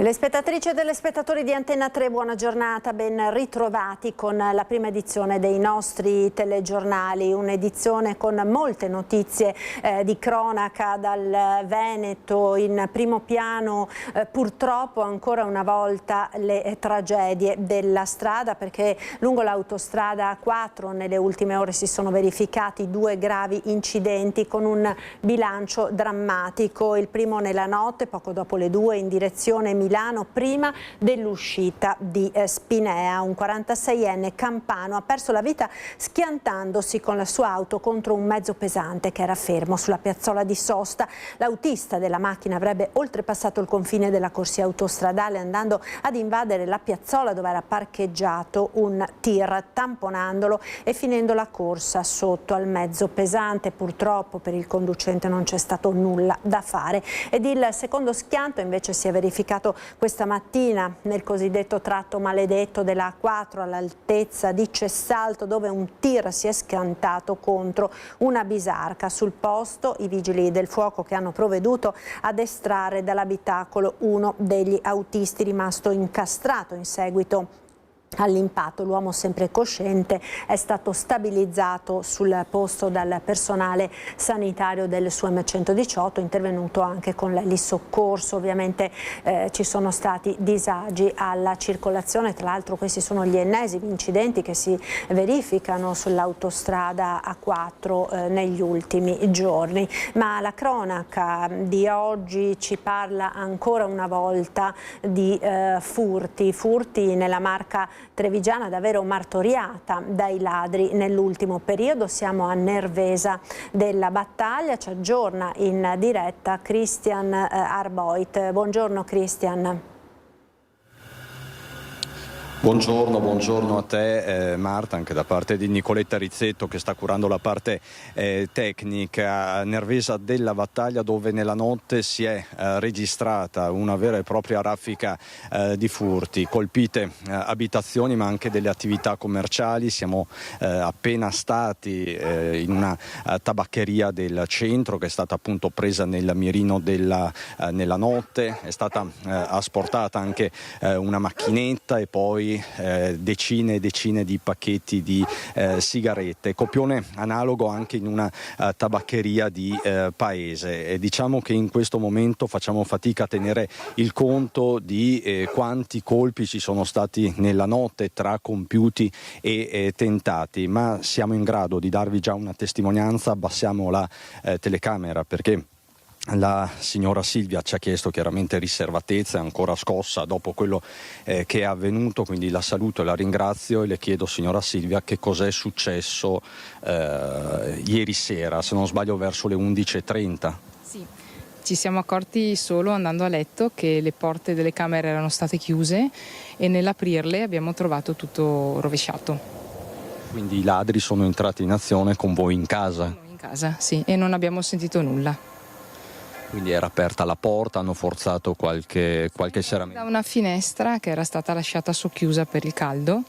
Telespettatrici e telespettatori di Antenna 3, buona giornata, ben ritrovati con la prima edizione dei nostri telegiornali, un'edizione con molte notizie di cronaca dal Veneto. In primo piano purtroppo ancora una volta le tragedie della strada, perché lungo l'autostrada A4 nelle ultime ore si sono verificati 2 gravi incidenti con un bilancio drammatico. Il primo nella notte, poco dopo le 2, in direzione Milano, prima dell'uscita di Spinea. Un 46enne campano ha perso la vita schiantandosi con la sua auto contro un mezzo pesante che era fermo sulla piazzola di sosta. L'autista della macchina avrebbe oltrepassato il confine della corsia autostradale andando ad invadere la piazzola dove era parcheggiato un tir, tamponandolo e finendo la corsa sotto al mezzo pesante. Purtroppo per il conducente non c'è stato nulla da fare. Ed il secondo schianto invece si è verificato questa mattina nel cosiddetto tratto maledetto della A4 all'altezza di Cessalto, dove un tir si è schiantato contro una bisarca. Sul posto i vigili del fuoco che hanno provveduto ad estrarre dall'abitacolo uno degli autisti rimasto incastrato in seguito all'impatto. L'uomo, sempre cosciente, è stato stabilizzato sul posto dal personale sanitario del SUEM 118, intervenuto anche con l'elisoccorso. Ovviamente ci sono stati disagi alla circolazione, tra l'altro questi sono gli ennesimi incidenti che si verificano sull'autostrada A4 negli ultimi giorni. Ma la cronaca di oggi ci parla ancora una volta di furti nella Marca trevigiana, davvero martoriata dai ladri nell'ultimo periodo. Siamo a Nervesa della Battaglia, ci aggiorna in diretta Christian Arboit. Buongiorno Christian. Buongiorno a te Marta, anche da parte di Nicoletta Rizzetto che sta curando la parte tecnica. Nervesa della Battaglia, dove nella notte si è registrata una vera e propria raffica di furti, colpite abitazioni ma anche delle attività commerciali. Siamo appena stati in una tabaccheria del centro che è stata appunto presa nel mirino nella notte. È stata asportata anche una macchinetta e poi decine e decine di pacchetti di sigarette. Copione analogo anche in una tabaccheria di paese. E diciamo che in questo momento facciamo fatica a tenere il conto di quanti colpi ci sono stati nella notte tra compiuti e tentati, ma siamo in grado di darvi già una testimonianza. Abbassiamo la telecamera perché la signora Silvia ci ha chiesto chiaramente riservatezza, è ancora scossa dopo quello che è avvenuto, quindi la saluto e la ringrazio e le chiedo, signora Silvia, che cos'è successo ieri sera, se non sbaglio verso le 11:30. Sì, ci siamo accorti solo andando a letto che le porte delle camere erano state chiuse e nell'aprirle abbiamo trovato tutto rovesciato. Quindi i ladri sono entrati in azione con voi in casa? In casa, sì, e non abbiamo sentito nulla. Quindi era aperta la porta, hanno forzato qualche serramento? Da una finestra che era stata lasciata socchiusa per il caldo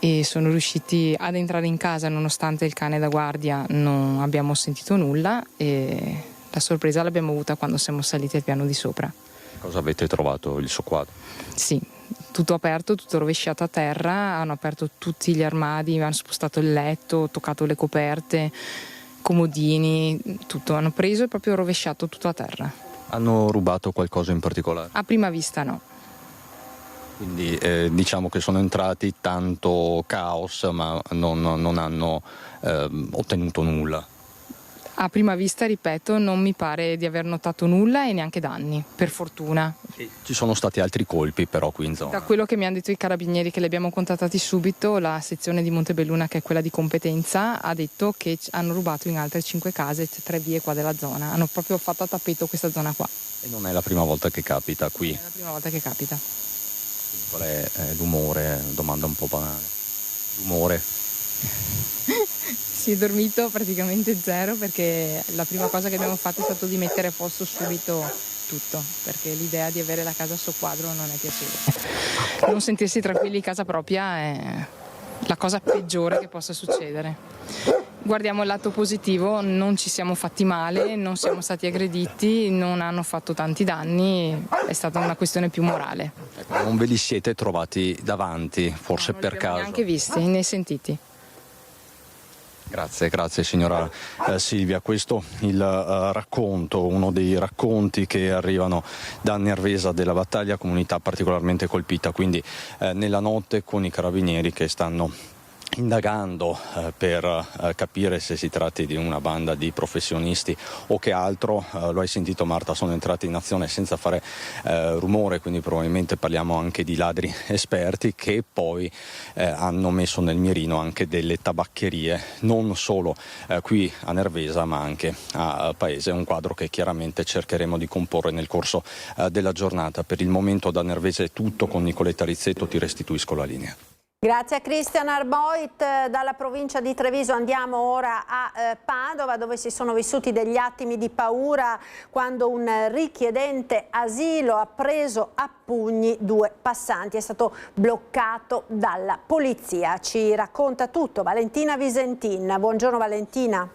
e sono riusciti ad entrare in casa nonostante il cane da guardia non abbiamo sentito nulla, e la sorpresa l'abbiamo avuta quando siamo saliti al piano di sopra. Cosa avete trovato? Il soqquadro? Sì, tutto aperto, tutto rovesciato a terra, hanno aperto tutti gli armadi, hanno spostato il letto, toccato le coperte, comodini, tutto, hanno preso e proprio rovesciato tutto a terra. Hanno rubato qualcosa in particolare? A prima vista no. Quindi diciamo che sono entrati tanto caos ma non hanno ottenuto nulla. A prima vista, ripeto, non mi pare di aver notato nulla e neanche danni, per fortuna. E ci sono stati altri colpi però qui in zona? Da quello che mi hanno detto i carabinieri, che li abbiamo contattati subito, la sezione di Montebelluna, che è quella di competenza, ha detto che hanno rubato in altre 5 case, 3 vie qua della zona. Hanno proprio fatto a tappeto questa zona qua. E non è la prima volta che capita qui? Non è la prima volta che capita. Qual è l'umore? Domanda un po' banale. L'umore? Si è dormito praticamente zero, perché la prima cosa che abbiamo fatto è stato di mettere a posto subito tutto, perché l'idea di avere la casa a soqquadro non è piacevole. Non sentirsi tranquilli in casa propria è la cosa peggiore che possa succedere. Guardiamo il lato positivo, non ci siamo fatti male, non siamo stati aggrediti, non hanno fatto tanti danni, è stata una questione più morale. Ecco, non ve li siete trovati davanti, forse Non per li abbiamo caso? neanche visti, né sentiti. Grazie signora Silvia. Questo il racconto, uno dei racconti che arrivano da Nervesa della Battaglia, comunità particolarmente colpita, quindi nella notte con i carabinieri che stanno indagando per capire se si tratti di una banda di professionisti o che altro. Lo hai sentito Marta, sono entrati in azione senza fare rumore, quindi probabilmente parliamo anche di ladri esperti che poi hanno messo nel mirino anche delle tabaccherie, non solo qui a Nervesa ma anche a Paese. È un quadro che chiaramente cercheremo di comporre nel corso della giornata. Per il momento da Nervesa è tutto, con Nicoletta Rizzetto ti restituisco la linea. Grazie a Christian Arboit. Dalla provincia di Treviso andiamo ora a Padova, dove si sono vissuti degli attimi di paura quando un richiedente asilo ha preso a pugni 2 passanti. È stato bloccato dalla polizia. Ci racconta tutto Valentina Visentin. Buongiorno Valentina.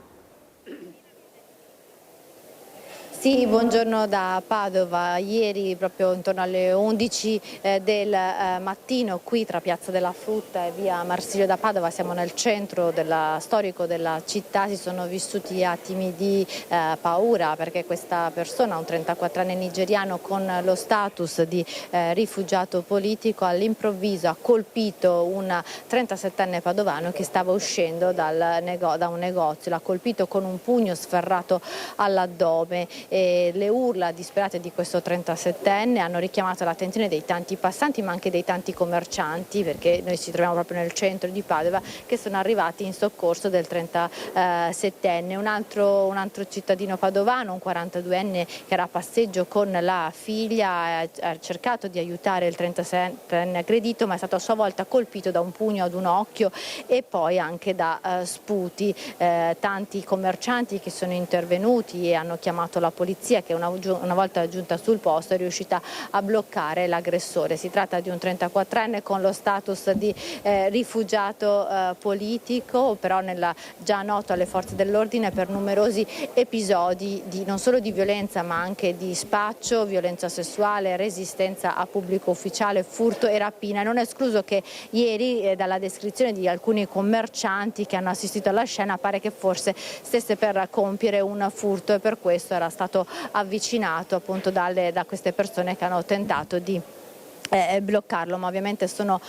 Sì, buongiorno da Padova. Ieri proprio intorno alle 11 del mattino qui tra Piazza della Frutta e via Marsilio da Padova, siamo nel centro storico della città, si sono vissuti attimi di paura perché questa persona, un 34enne nigeriano con lo status di rifugiato politico, all'improvviso ha colpito un 37enne padovano che stava uscendo da un negozio, l'ha colpito con un pugno sferrato all'addome. E le urla disperate di questo 37enne hanno richiamato l'attenzione dei tanti passanti ma anche dei tanti commercianti, perché noi ci troviamo proprio nel centro di Padova, che sono arrivati in soccorso del 37enne. Un altro cittadino padovano, un 42enne che era a passeggio con la figlia, ha cercato di aiutare il 37enne aggredito, ma è stato a sua volta colpito da un pugno ad un occhio e poi anche da sputi. Tanti commercianti che sono intervenuti e hanno chiamato la polizia, che una volta giunta sul posto è riuscita a bloccare l'aggressore. Si tratta di un 34enne con lo status di rifugiato politico, però già noto alle forze dell'ordine per numerosi episodi non solo di violenza ma anche di spaccio, violenza sessuale, resistenza a pubblico ufficiale, furto e rapina. Non è escluso che ieri dalla descrizione di alcuni commercianti che hanno assistito alla scena pare che forse stesse per compiere un furto e per questo era stato avvicinato appunto da queste persone che hanno tentato di bloccarlo, ma ovviamente sono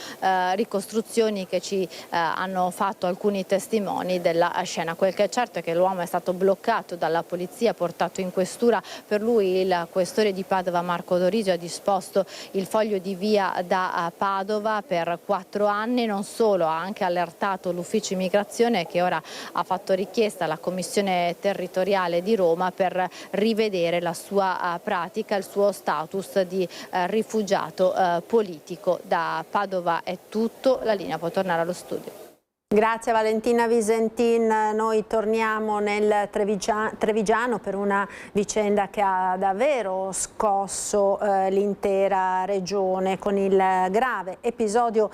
ricostruzioni che ci hanno fatto alcuni testimoni della scena. Quel che è certo è che l'uomo è stato bloccato dalla polizia, portato in questura. Per lui il questore di Padova Marco Dorisio ha disposto il foglio di via da Padova per 4 anni. Non solo, ha anche allertato l'ufficio immigrazione, che ora ha fatto richiesta alla commissione territoriale di Roma per rivedere la sua pratica, il suo status di rifugiato politico. Da Padova è tutto, la linea può tornare allo studio. Grazie Valentina Visentin. Noi torniamo nel Trevigiano per una vicenda che ha davvero scosso l'intera regione, con il grave episodio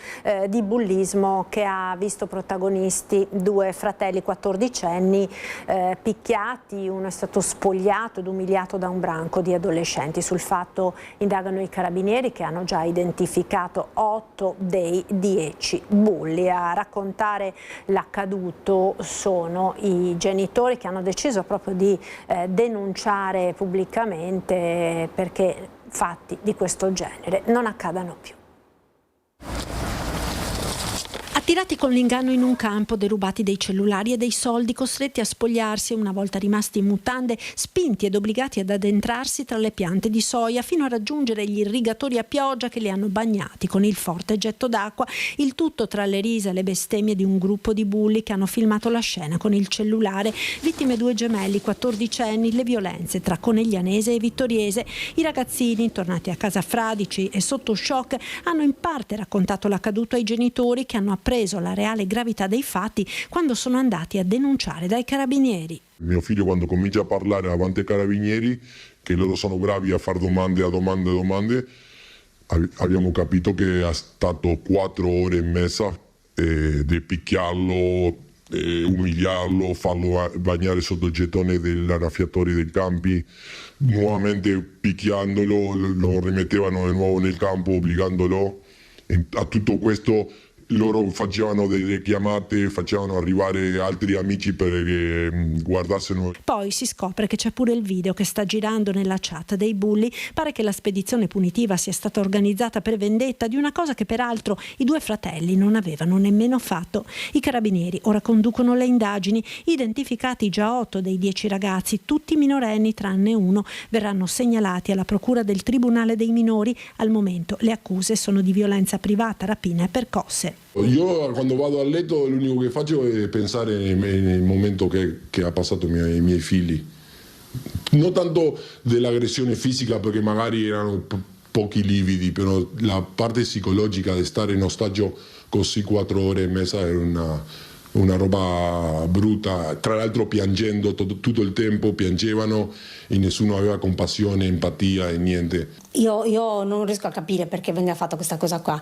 di bullismo che ha visto protagonisti 2 fratelli 14enni picchiati. Uno è stato spogliato ed umiliato da un branco di adolescenti. Sul fatto indagano i carabinieri, che hanno già identificato 8 dei 10 bulli. A raccontare l'accaduto sono i genitori, che hanno deciso proprio di denunciare pubblicamente perché fatti di questo genere non accadano più. Attirati con l'inganno in un campo, derubati dei cellulari e dei soldi, costretti a spogliarsi, una volta rimasti in mutande, spinti ed obbligati ad addentrarsi tra le piante di soia fino a raggiungere gli irrigatori a pioggia che li hanno bagnati con il forte getto d'acqua, il tutto tra le risa e le bestemmie di un gruppo di bulli che hanno filmato la scena con il cellulare. Vittime 2 gemelli 14enni, le violenze tra Coneglianese e Vittoriese. I ragazzini, tornati a casa fradici e sotto shock, hanno in parte raccontato l'accaduto ai genitori, che hanno appreso la reale gravità dei fatti quando sono andati a denunciare dai carabinieri. Mio figlio, quando comincia a parlare davanti ai carabinieri, che loro sono bravi a fare domande, abbiamo capito che è stato 4 ore e mezza di picchiarlo umiliarlo, farlo bagnare sotto il gettone dell'annaffiatore dei campi, nuovamente picchiandolo, lo rimettevano di nuovo nel campo obbligandolo. E a tutto questo loro facevano delle chiamate, facevano arrivare altri amici per guardarselo. Poi si scopre che c'è pure il video che sta girando nella chat dei bulli. Pare che la spedizione punitiva sia stata organizzata per vendetta di una cosa che peraltro i due fratelli non avevano nemmeno fatto. I carabinieri ora conducono le indagini. Identificati già 8 dei 10 ragazzi, tutti minorenni tranne uno, verranno segnalati alla procura del Tribunale dei minori. Al momento le accuse sono di violenza privata, rapina e percosse. Io quando vado a letto l'unico che faccio è pensare nel momento che ha passato i miei figli. Non tanto dell'aggressione fisica, perché magari erano pochi lividi, però la parte psicologica di stare in ostaggio così 4 ore e mezza era una roba brutta. Tra l'altro piangendo tutto il tempo, piangevano e nessuno aveva compassione, empatia e niente. Io non riesco a capire perché venga fatta questa cosa qua.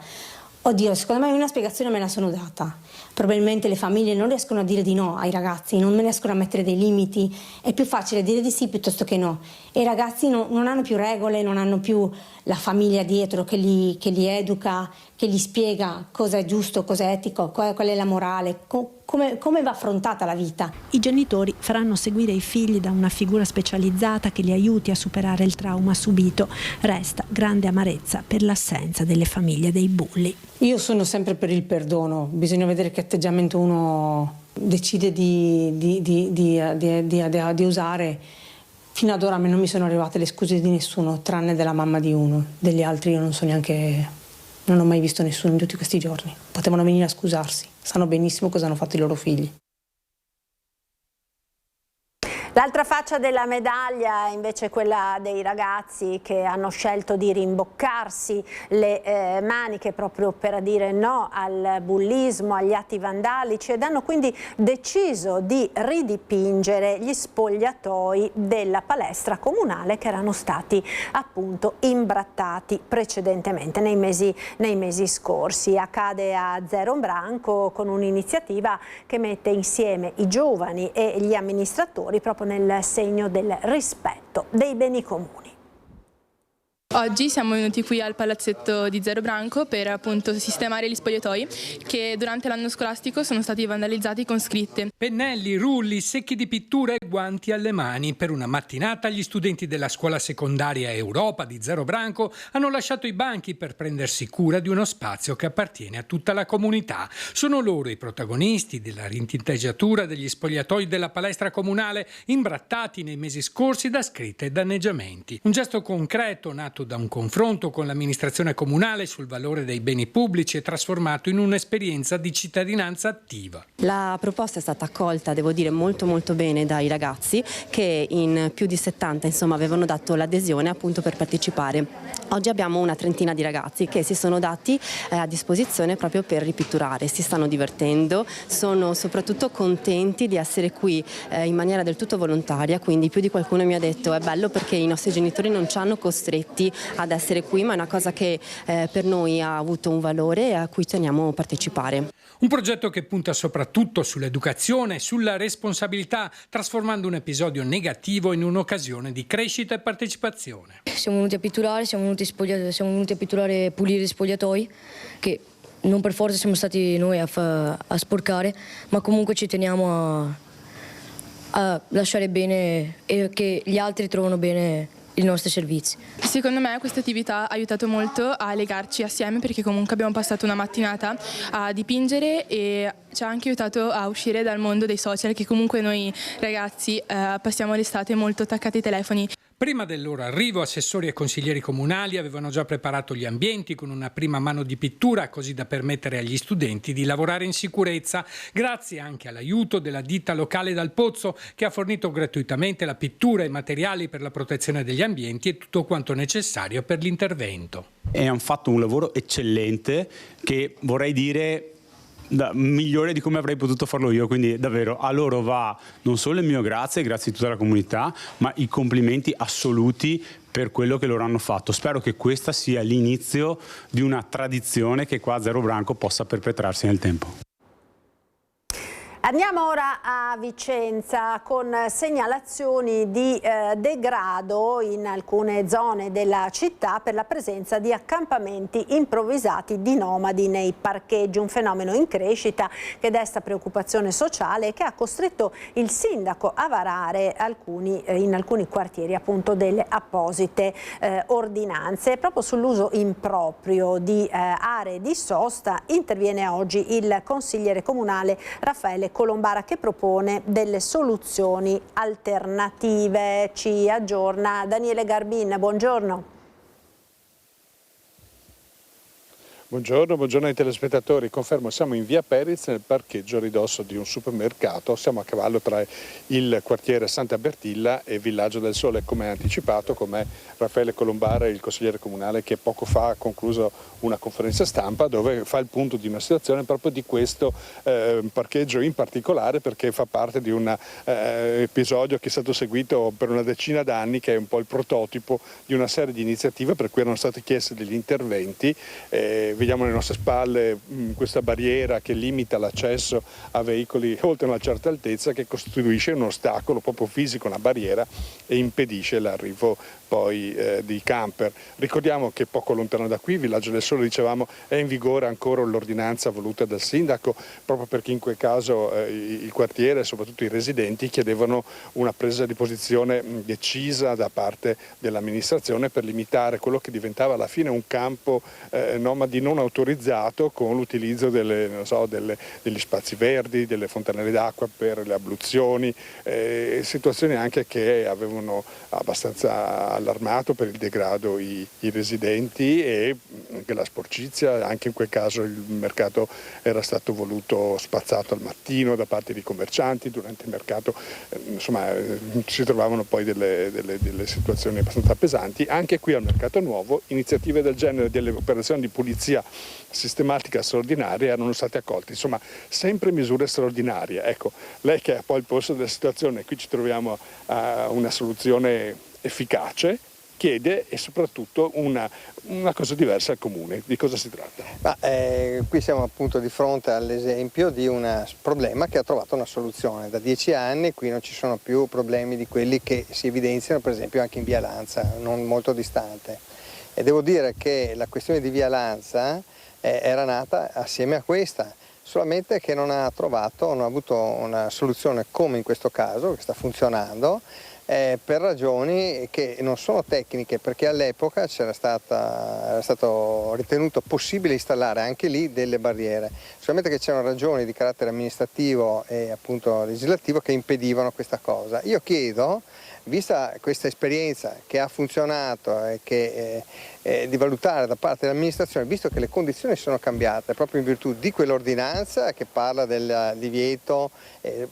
Oddio, secondo me una spiegazione me la sono data. Probabilmente le famiglie non riescono a dire di no ai ragazzi, non riescono a mettere dei limiti. È più facile dire di sì piuttosto che no. E i ragazzi non hanno più regole, non hanno più la famiglia dietro che li educa, che gli spiega cosa è giusto, cosa è etico, qual è la morale, come va affrontata la vita. I genitori faranno seguire i figli da una figura specializzata che li aiuti a superare il trauma subito. Resta grande amarezza per l'assenza delle famiglie dei bulli. Io sono sempre per il perdono, bisogna vedere che atteggiamento uno decide di usare. Fino ad ora a me non mi sono arrivate le scuse di nessuno, tranne della mamma di uno. Degli altri io non ho mai visto nessuno in tutti questi giorni. Potevano venire a scusarsi, sanno benissimo cosa hanno fatto i loro figli. L'altra faccia della medaglia è invece quella dei ragazzi che hanno scelto di rimboccarsi le maniche proprio per dire no al bullismo, agli atti vandalici, ed hanno quindi deciso di ridipingere gli spogliatoi della palestra comunale che erano stati appunto imbrattati precedentemente nei mesi scorsi. Accade a Zero Branco con un'iniziativa che mette insieme i giovani e gli amministratori proprio nel segno del rispetto dei beni comuni. Oggi siamo venuti qui al palazzetto di Zero Branco per appunto sistemare gli spogliatoi che durante l'anno scolastico sono stati vandalizzati con scritte. Pennelli, rulli, secchi di pittura e guanti alle mani. Per una mattinata gli studenti della scuola secondaria Europa di Zero Branco hanno lasciato i banchi per prendersi cura di uno spazio che appartiene a tutta la comunità. Sono loro i protagonisti della ritinteggiatura degli spogliatoi della palestra comunale imbrattati nei mesi scorsi da scritte e danneggiamenti. Un gesto concreto nato da un confronto con l'amministrazione comunale sul valore dei beni pubblici e trasformato in un'esperienza di cittadinanza attiva. La proposta è stata accolta, devo dire, molto bene dai ragazzi che in più di 70 avevano dato l'adesione appunto per partecipare. Oggi abbiamo una trentina di ragazzi che si sono dati a disposizione proprio per ripitturare, si stanno divertendo, sono soprattutto contenti di essere qui in maniera del tutto volontaria, quindi più di qualcuno mi ha detto è bello perché i nostri genitori non ci hanno costretti ad essere qui, ma è una cosa che per noi ha avuto un valore e a cui teniamo a partecipare. Un progetto che punta soprattutto sull'educazione e sulla responsabilità, trasformando un episodio negativo in un'occasione di crescita e partecipazione. Siamo venuti a pitturare, siamo venuti a pitturare e pulire gli spogliatoi, che non per forza siamo stati noi a sporcare, ma comunque ci teniamo a lasciare bene e che gli altri trovano bene i nostri servizi. Secondo me questa attività ha aiutato molto a legarci assieme, perché comunque abbiamo passato una mattinata a dipingere e ci ha anche aiutato a uscire dal mondo dei social, che comunque noi ragazzi passiamo l'estate molto attaccati ai telefoni. Prima del loro arrivo, assessori e consiglieri comunali avevano già preparato gli ambienti con una prima mano di pittura, così da permettere agli studenti di lavorare in sicurezza, grazie anche all'aiuto della ditta locale Dal Pozzo, che ha fornito gratuitamente la pittura e i materiali per la protezione degli ambienti e tutto quanto necessario per l'intervento. E hanno fatto un lavoro eccellente che vorrei dire migliore di come avrei potuto farlo io, quindi davvero a loro va non solo il mio grazie a tutta la comunità, ma i complimenti assoluti per quello che loro hanno fatto. Spero che questa sia l'inizio di una tradizione che qua a Zero Branco possa perpetrarsi nel tempo. Andiamo ora a Vicenza con segnalazioni di degrado in alcune zone della città per la presenza di accampamenti improvvisati di nomadi nei parcheggi, un fenomeno in crescita che desta preoccupazione sociale e che ha costretto il sindaco a varare in alcuni quartieri appunto delle apposite ordinanze. Proprio sull'uso improprio di aree di sosta interviene oggi il consigliere comunale Raffaele Colombara, che propone delle soluzioni alternative. Ci aggiorna Daniele Garbin, buongiorno. Buongiorno ai telespettatori, confermo siamo in via Periz nel parcheggio a ridosso di un supermercato, siamo a cavallo tra il quartiere Santa Bertilla e Villaggio del Sole, come anticipato, come Raffaele Colombara, il consigliere comunale, che poco fa ha concluso una conferenza stampa dove fa il punto di una situazione proprio di questo parcheggio in particolare, perché fa parte di un episodio che è stato seguito per una decina d'anni, che è un po' il prototipo di una serie di iniziative per cui erano stati chiesti degli interventi. Vediamo alle nostre spalle questa barriera che limita l'accesso a veicoli oltre una certa altezza, che costituisce un ostacolo proprio fisico, una barriera, e impedisce l'arrivo poi di camper. Ricordiamo che poco lontano da qui, Villaggio del Sole, dicevamo, è in vigore ancora l'ordinanza voluta dal sindaco, proprio perché in quel caso il quartiere e soprattutto i residenti chiedevano una presa di posizione decisa da parte dell'amministrazione per limitare quello che diventava alla fine un campo nomadi non autorizzato, con l'utilizzo degli spazi verdi, delle fontanelle d'acqua per le abluzioni, situazioni anche che avevano abbastanza allarmato per il degrado i residenti e anche la sporcizia. Anche in quel caso il mercato era stato voluto spazzato al mattino da parte di commercianti. Durante il mercato insomma si trovavano poi delle situazioni abbastanza pesanti. Anche qui al Mercato Nuovo iniziative del genere, delle operazioni di pulizia sistematica straordinaria, erano state accolte. Insomma, sempre misure straordinarie. Ecco, lei che è poi il polso della situazione, qui ci troviamo a una soluzione efficace, chiede e soprattutto una cosa diversa al comune. Di cosa si tratta? Qui siamo appunto di fronte all'esempio di un problema che ha trovato una soluzione. Da 10 anni qui non ci sono più problemi di quelli che si evidenziano per esempio anche in via Lanza, non molto distante. E devo dire che la questione di via Lanza era nata assieme a questa, solamente che non ha avuto una soluzione come in questo caso, che sta funzionando, per ragioni che non sono tecniche, perché all'epoca era stato ritenuto possibile installare anche lì delle barriere, solamente che c'erano ragioni di carattere amministrativo e appunto legislativo che impedivano questa cosa. Io chiedo, vista questa esperienza che ha funzionato e di valutare da parte dell'amministrazione, visto che le condizioni sono cambiate proprio in virtù di quell'ordinanza che parla del divieto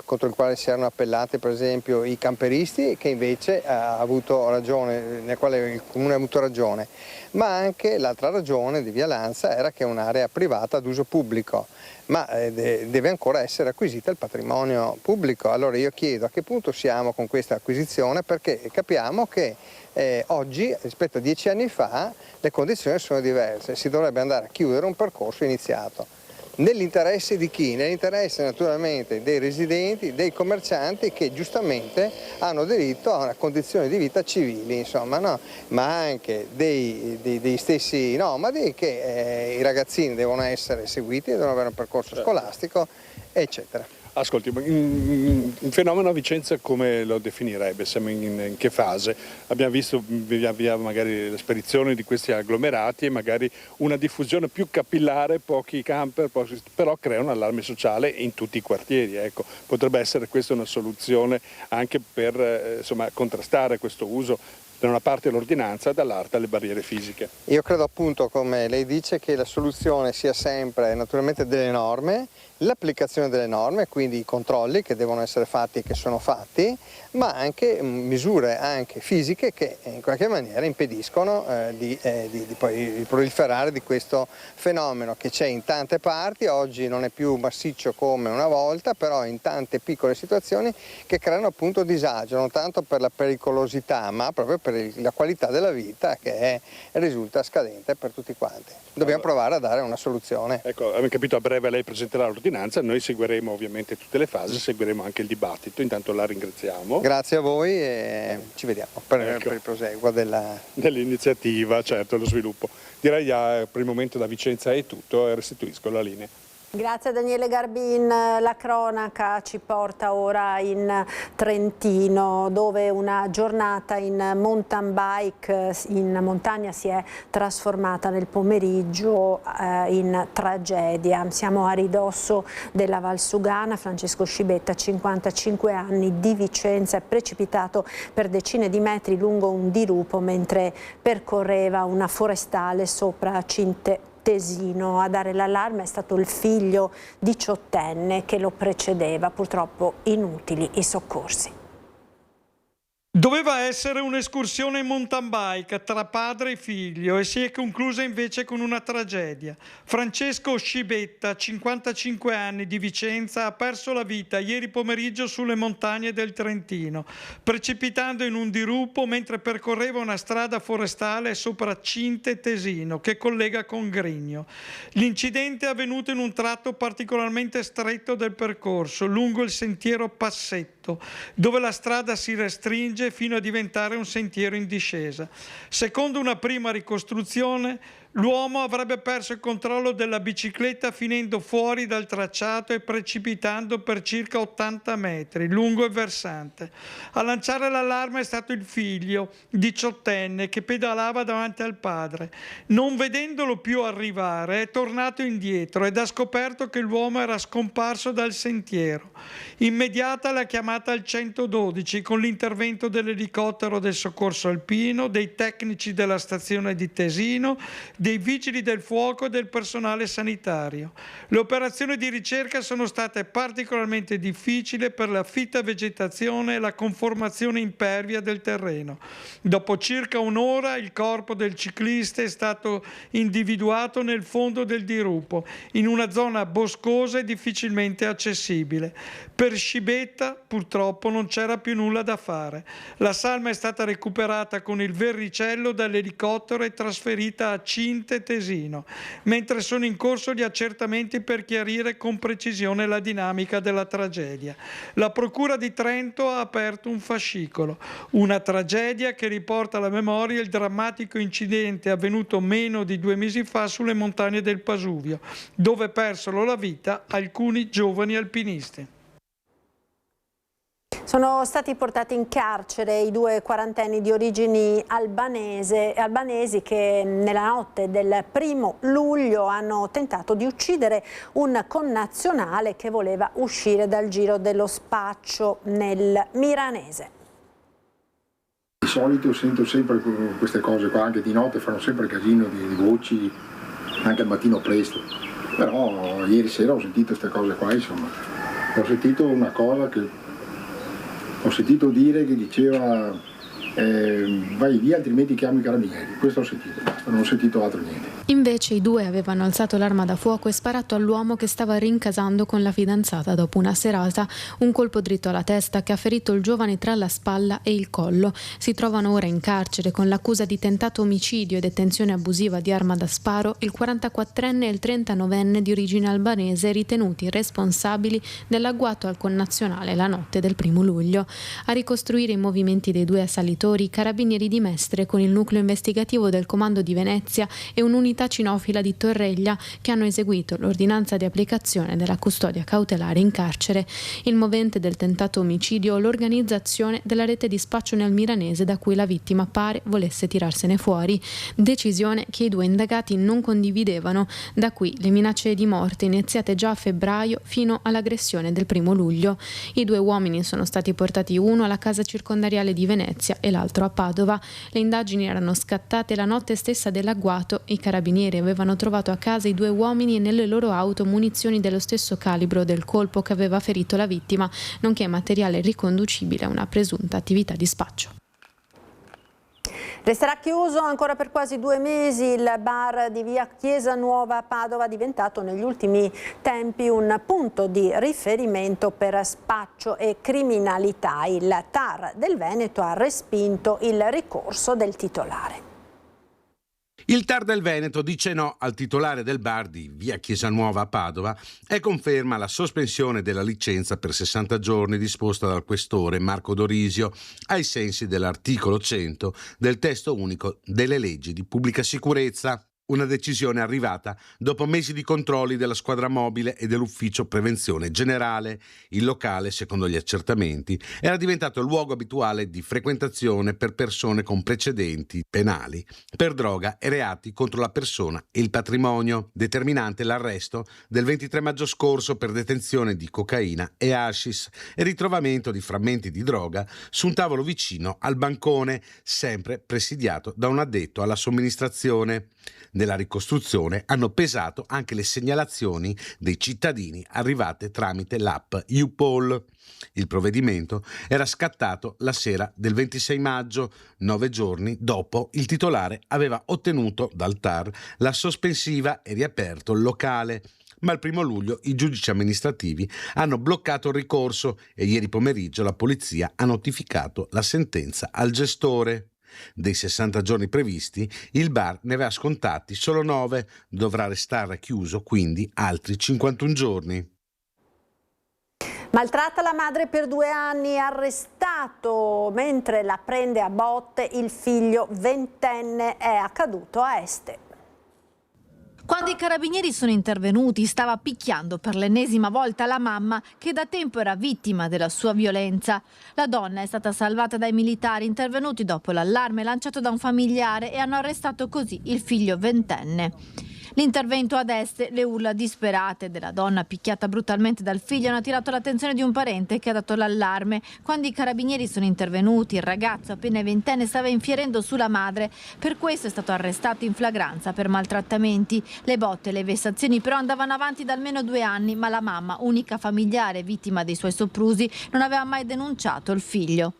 contro il quale si erano appellati per esempio i camperisti, che invece ha avuto ragione, nel quale il comune ha avuto ragione, ma anche l'altra ragione di via Lanza era che è un'area privata ad uso pubblico, ma deve ancora essere acquisita il patrimonio pubblico. Allora io chiedo a che punto siamo con questa acquisizione, perché capiamo che oggi rispetto a 10 anni fa le condizioni sono diverse, si dovrebbe andare a chiudere un percorso iniziato. Nell'interesse di chi? Nell'interesse naturalmente dei residenti, dei commercianti, che giustamente hanno diritto a una condizione di vita civili, insomma, no? Ma anche dei stessi nomadi, che i ragazzini devono essere seguiti, devono avere un percorso scolastico, eccetera. Ascolti, il fenomeno a Vicenza come lo definirebbe? Siamo in che fase? Abbiamo visto via via magari le spedizioni di questi agglomerati e magari una diffusione più capillare, pochi camper, però crea un allarme sociale in tutti i quartieri. Ecco, potrebbe essere questa una soluzione anche per contrastare questo uso, da una parte l'ordinanza, dall'altra le barriere fisiche. Io credo appunto, come lei dice, che la soluzione sia sempre naturalmente delle norme, l'applicazione delle norme, quindi i controlli che devono essere fatti e che sono fatti, ma anche misure anche fisiche che in qualche maniera impediscono di poi il proliferare di questo fenomeno che c'è in tante parti. Oggi non è più massiccio come una volta, però in tante piccole situazioni che creano appunto disagio, non tanto per la pericolosità, ma proprio per la qualità della vita che risulta scadente per tutti quanti. Dobbiamo provare a dare una soluzione. Ecco, abbiamo capito, a breve lei presenterà l'ordinanza, noi seguiremo ovviamente tutte le fasi, seguiremo anche il dibattito, intanto la ringraziamo. Grazie a voi e ci vediamo per il proseguo dell'iniziativa, certo, lo sviluppo. Direi per il momento da Vicenza è tutto e restituisco la linea. Grazie a Daniele Garbin. La cronaca ci porta ora in Trentino, dove una giornata in mountain bike in montagna si è trasformata nel pomeriggio in tragedia. Siamo a ridosso della Valsugana. Francesco Scibetta, 55 anni, di Vicenza, è precipitato per decine di metri lungo un dirupo mentre percorreva una forestale sopra Cinte Tesino. A dare l'allarme è stato il figlio 18enne che lo precedeva. Purtroppo inutili i soccorsi. Doveva essere un'escursione in mountain bike tra padre e figlio e si è conclusa invece con una tragedia. Francesco Scibetta, 55 anni, di Vicenza, ha perso la vita ieri pomeriggio sulle montagne del Trentino, precipitando in un dirupo mentre percorreva una strada forestale sopra Cinte Tesino che collega con Grigno. L'incidente è avvenuto in un tratto particolarmente stretto del percorso, lungo il sentiero Passetto, dove la strada si restringe fino a diventare un sentiero in discesa. Secondo una prima ricostruzione, l'uomo avrebbe perso il controllo della bicicletta finendo fuori dal tracciato e precipitando per circa 80 metri lungo il versante. A lanciare l'allarme è stato il figlio, 18enne, che pedalava davanti al padre. Non vedendolo più arrivare, è tornato indietro ed ha scoperto che l'uomo era scomparso dal sentiero. Immediata la chiamata al 112 con l'intervento dell'elicottero del soccorso alpino, dei tecnici della stazione di Tesino, dei vigili del fuoco e del personale sanitario. Le operazioni di ricerca sono state particolarmente difficili per la fitta vegetazione e la conformazione impervia del terreno. Dopo circa un'ora il corpo del ciclista è stato individuato nel fondo del dirupo, in una zona boscosa e difficilmente accessibile. Per Scibetta purtroppo non c'era più nulla da fare. La salma è stata recuperata con il verricello dall'elicottero e trasferita a Cinte Tesino, mentre sono in corso gli accertamenti per chiarire con precisione la dinamica della tragedia. La Procura di Trento ha aperto un fascicolo, una tragedia che riporta alla memoria il drammatico incidente avvenuto meno di 2 mesi fa sulle montagne del Pasuvio, dove persero la vita alcuni giovani alpinisti. Sono stati portati in carcere i 2 quarantenni di origini albanesi che nella notte del 1° luglio hanno tentato di uccidere un connazionale che voleva uscire dal giro dello spaccio nel Miranese. Di solito sento sempre queste cose qua, anche di notte fanno sempre casino di voci, anche al mattino presto. Però ieri sera ho sentito queste cose qua, insomma. Ho sentito una cosa che ho sentito dire che diceva vai via altrimenti chiamo i carabinieri. Questo ho sentito, basta, non ho sentito altro niente. Invece i 2 avevano alzato l'arma da fuoco e sparato all'uomo che stava rincasando con la fidanzata dopo una serata, un colpo dritto alla testa che ha ferito il giovane tra la spalla e il collo. Si trovano ora in carcere con l'accusa di tentato omicidio e detenzione abusiva di arma da sparo il 44enne e il 39enne di origine albanese ritenuti responsabili dell'agguato al connazionale la notte del 1° luglio. A ricostruire i movimenti dei 2 assalitori i carabinieri di Mestre con il nucleo investigativo del Comando di Venezia e un'unità cinofila di Torreglia che hanno eseguito l'ordinanza di applicazione della custodia cautelare in carcere. Il movente del tentato omicidio, l'organizzazione della rete di spaccio nel Miranese da cui la vittima pare volesse tirarsene fuori, decisione che i 2 indagati non condividevano, da qui le minacce di morte iniziate già a febbraio fino all'aggressione del 1° luglio. I 2 uomini sono stati portati, uno alla casa circondariale di Venezia e l'altro a Padova. Le indagini erano scattate la notte stessa dell'agguato. I carabinieri avevano trovato a casa i 2 uomini e nelle loro auto munizioni dello stesso calibro del colpo che aveva ferito la vittima, nonché materiale riconducibile a una presunta attività di spaccio. Resterà chiuso ancora per quasi 2 mesi il bar di via Chiesa Nuova a Padova, diventato negli ultimi tempi un punto di riferimento per spaccio e criminalità. Il TAR del Veneto ha respinto il ricorso del titolare. Il TAR del Veneto dice no al titolare del bar di via Chiesa Nuova a Padova e conferma la sospensione della licenza per 60 giorni disposta dal questore Marco Dorisio ai sensi dell'articolo 100 del testo unico delle leggi di pubblica sicurezza. Una decisione arrivata dopo mesi di controlli della squadra mobile e dell'ufficio prevenzione generale. Il locale, secondo gli accertamenti, era diventato il luogo abituale di frequentazione per persone con precedenti penali per droga e reati contro la persona e il patrimonio. Determinante l'arresto del 23 maggio scorso per detenzione di cocaina e hashish e ritrovamento di frammenti di droga su un tavolo vicino al bancone, sempre presidiato da un addetto alla somministrazione. Nella ricostruzione hanno pesato anche le segnalazioni dei cittadini arrivate tramite l'app YouPoll. Il provvedimento era scattato la sera del 26 maggio, 9 giorni dopo il titolare aveva ottenuto dal TAR la sospensiva e riaperto il locale. Ma il 1 luglio i giudici amministrativi hanno bloccato il ricorso e ieri pomeriggio la polizia ha notificato la sentenza al gestore. Dei 60 giorni previsti, il bar ne aveva scontati solo 9, dovrà restare chiuso quindi altri 51 giorni. Maltratta la madre per 2 anni, arrestato mentre la prende a botte il figlio 20enne, è accaduto a Este. Quando i carabinieri sono intervenuti stava picchiando per l'ennesima volta la mamma che da tempo era vittima della sua violenza. La donna è stata salvata dai militari intervenuti dopo l'allarme lanciato da un familiare e hanno arrestato così il figlio 20enne. L'intervento ad Este, le urla disperate della donna picchiata brutalmente dal figlio hanno attirato l'attenzione di un parente che ha dato l'allarme. Quando i carabinieri sono intervenuti, il ragazzo appena 20enne stava infierendo sulla madre. Per questo è stato arrestato in flagranza per maltrattamenti. Le botte e le vessazioni però andavano avanti da almeno 2 anni, ma la mamma, unica familiare vittima dei suoi soprusi, non aveva mai denunciato il figlio.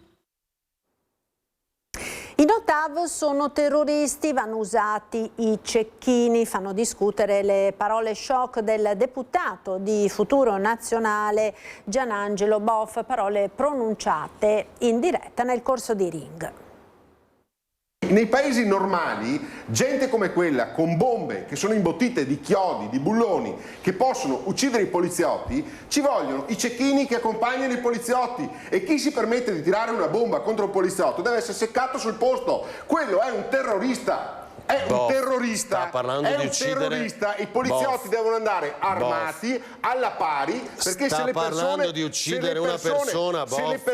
I no-TAV sono terroristi, vanno usati i cecchini, fanno discutere le parole shock del deputato di Futuro Nazionale Gianangelo Boff, parole pronunciate in diretta nel corso di Ring. Nei paesi normali, gente come quella, con bombe che sono imbottite di chiodi, di bulloni, che possono uccidere i poliziotti, ci vogliono i cecchini che accompagnano i poliziotti e chi si permette di tirare una bomba contro un poliziotto deve essere seccato sul posto. Quello è un terrorista. È un terrorista, sta parlando di uccidere. Terrorista, i poliziotti devono andare armati alla pari perché sta se le persone parlando di uccidere una persona,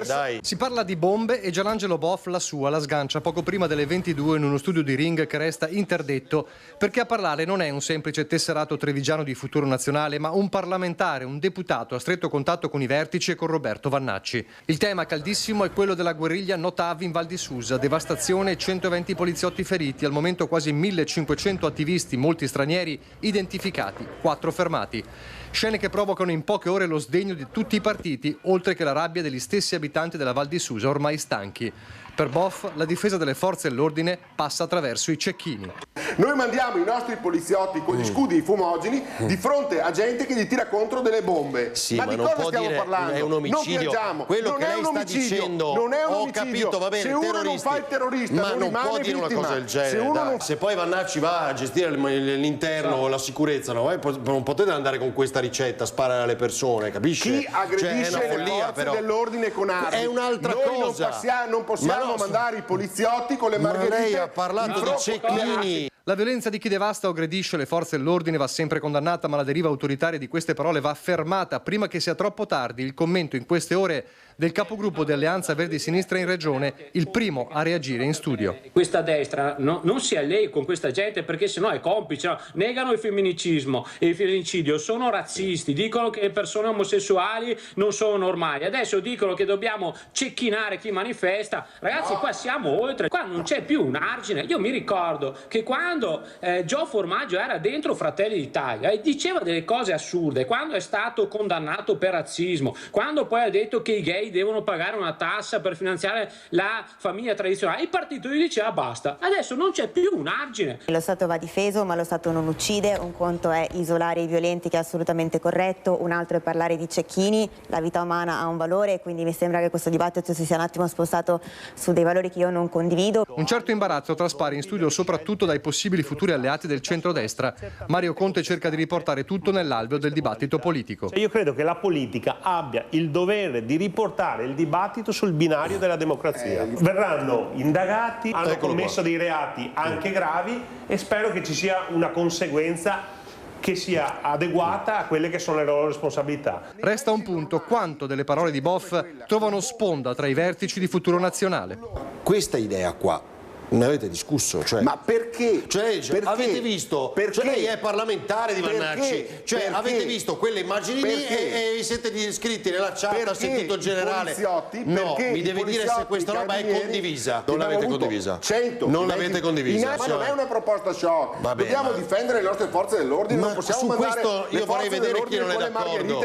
dai. Si parla di bombe e Gianangelo Boff la sua la sgancia poco prima delle 22 in uno studio di Ring che resta interdetto perché a parlare non è un semplice tesserato trevigiano di Futuro Nazionale ma un parlamentare, un deputato a stretto contatto con i vertici e con Roberto Vannacci. Il tema caldissimo è quello della guerriglia no-TAV in Val di Susa, devastazione e 120 poliziotti feriti, al momento quasi 1500 attivisti, molti stranieri, identificati, 4 fermati. Scene che provocano in poche ore lo sdegno di tutti i partiti, oltre che la rabbia degli stessi abitanti della Val di Susa, ormai stanchi. Per Boff, la difesa delle forze dell'ordine passa attraverso i cecchini. Noi mandiamo i nostri poliziotti con gli scudi fumogeni di fronte a gente che gli tira contro delle bombe. Sì, ma di non cosa può stiamo dire parlando? è un omicidio. Quello non che lei sta dicendo non è un ho omicidio. capito, va bene, Se uno non fa il terrorista, ma non può dire vittima. una cosa del genere. Se poi Vannacci va a gestire l'interno o la sicurezza, no? Non potete andare con questa ricetta, sparare alle persone, capisci? Chi aggredisce le forze dell'ordine con armi è un'altra cosa. Non possiamo mandare i poliziotti con le margherite. Ma lei ha parlato di cecchini. La violenza di chi devasta o aggredisce le forze dell'ordine va sempre condannata, ma la deriva autoritaria di queste parole va fermata prima che sia troppo tardi. Il commento in queste ore del capogruppo di Alleanza Verdi Sinistra in Regione, il primo a reagire in studio. Questa destra non si allei con questa gente perché sennò è complice, no? Negano il femminicidio, sono razzisti, dicono che le persone omosessuali non sono normali, adesso dicono che dobbiamo cecchinare chi manifesta. Ragazzi, qua siamo oltre, qua non c'è più un argine. Io mi ricordo che quando Gio Formaggio era dentro Fratelli d'Italia e diceva delle cose assurde, quando è stato condannato per razzismo, quando poi ha detto che i gay lei devono pagare una tassa per finanziare la famiglia tradizionale. Il partito gli diceva basta, adesso non c'è più un argine. Lo Stato va difeso, ma lo Stato non uccide. Un conto è isolare i violenti, che è assolutamente corretto, un altro è parlare di cecchini. La vita umana ha un valore, quindi mi sembra che questo dibattito si sia un attimo spostato su dei valori che io non condivido. Un certo imbarazzo traspare in studio soprattutto dai possibili futuri alleati del centrodestra. Mario Conte cerca di riportare tutto nell'alveo del dibattito politico. Io credo che la politica abbia il dovere di riportare il dibattito sul binario della democrazia. Verranno indagati, hanno commesso dei reati anche gravi e spero che ci sia una conseguenza che sia adeguata a quelle che sono le loro responsabilità. Resta un punto: quanto delle parole di Boff trovano sponda tra i vertici di Futuro Nazionale. Questa idea qua ne avete discusso? Cioè, ma perché? Perché? Avete visto? Perché? Cioè, lei è parlamentare di Vannacci. Cioè, avete visto quelle immagini lì e vi siete iscritti nella chat, ha sentito il generale. No, mi deve dire se questa roba è condivisa. Non l'avete condivisa. 100. Non l'avete condivisa. Ma non è una proposta shock. Dobbiamo difendere le nostre forze dell'ordine. Ma non possiamo su mandare questo io vorrei vedere chi non è d'accordo.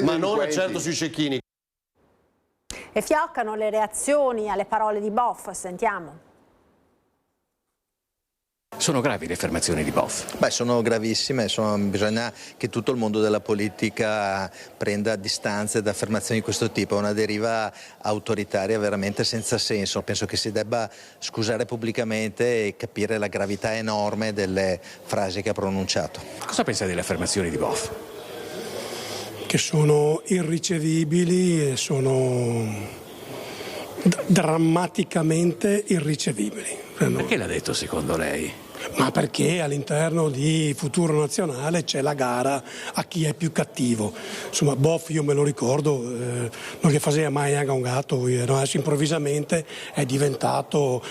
Ma non è certo sui cecchini. E fioccano le reazioni alle parole di Boff, sentiamo. Sono gravi le affermazioni di Boff? Beh, sono gravissime, bisogna che tutto il mondo della politica prenda distanze da affermazioni di questo tipo, è una deriva autoritaria veramente senza senso. Penso che si debba scusare pubblicamente e capire la gravità enorme delle frasi che ha pronunciato. Cosa pensa delle affermazioni di Boff? Che sono irricevibili e sono drammaticamente irricevibili. Perché l'ha detto secondo lei? Ma perché all'interno di Futuro Nazionale c'è la gara a chi è più cattivo. Insomma, Boff io me lo ricordo, non gli faceva mai anche un gatto, adesso improvvisamente è diventato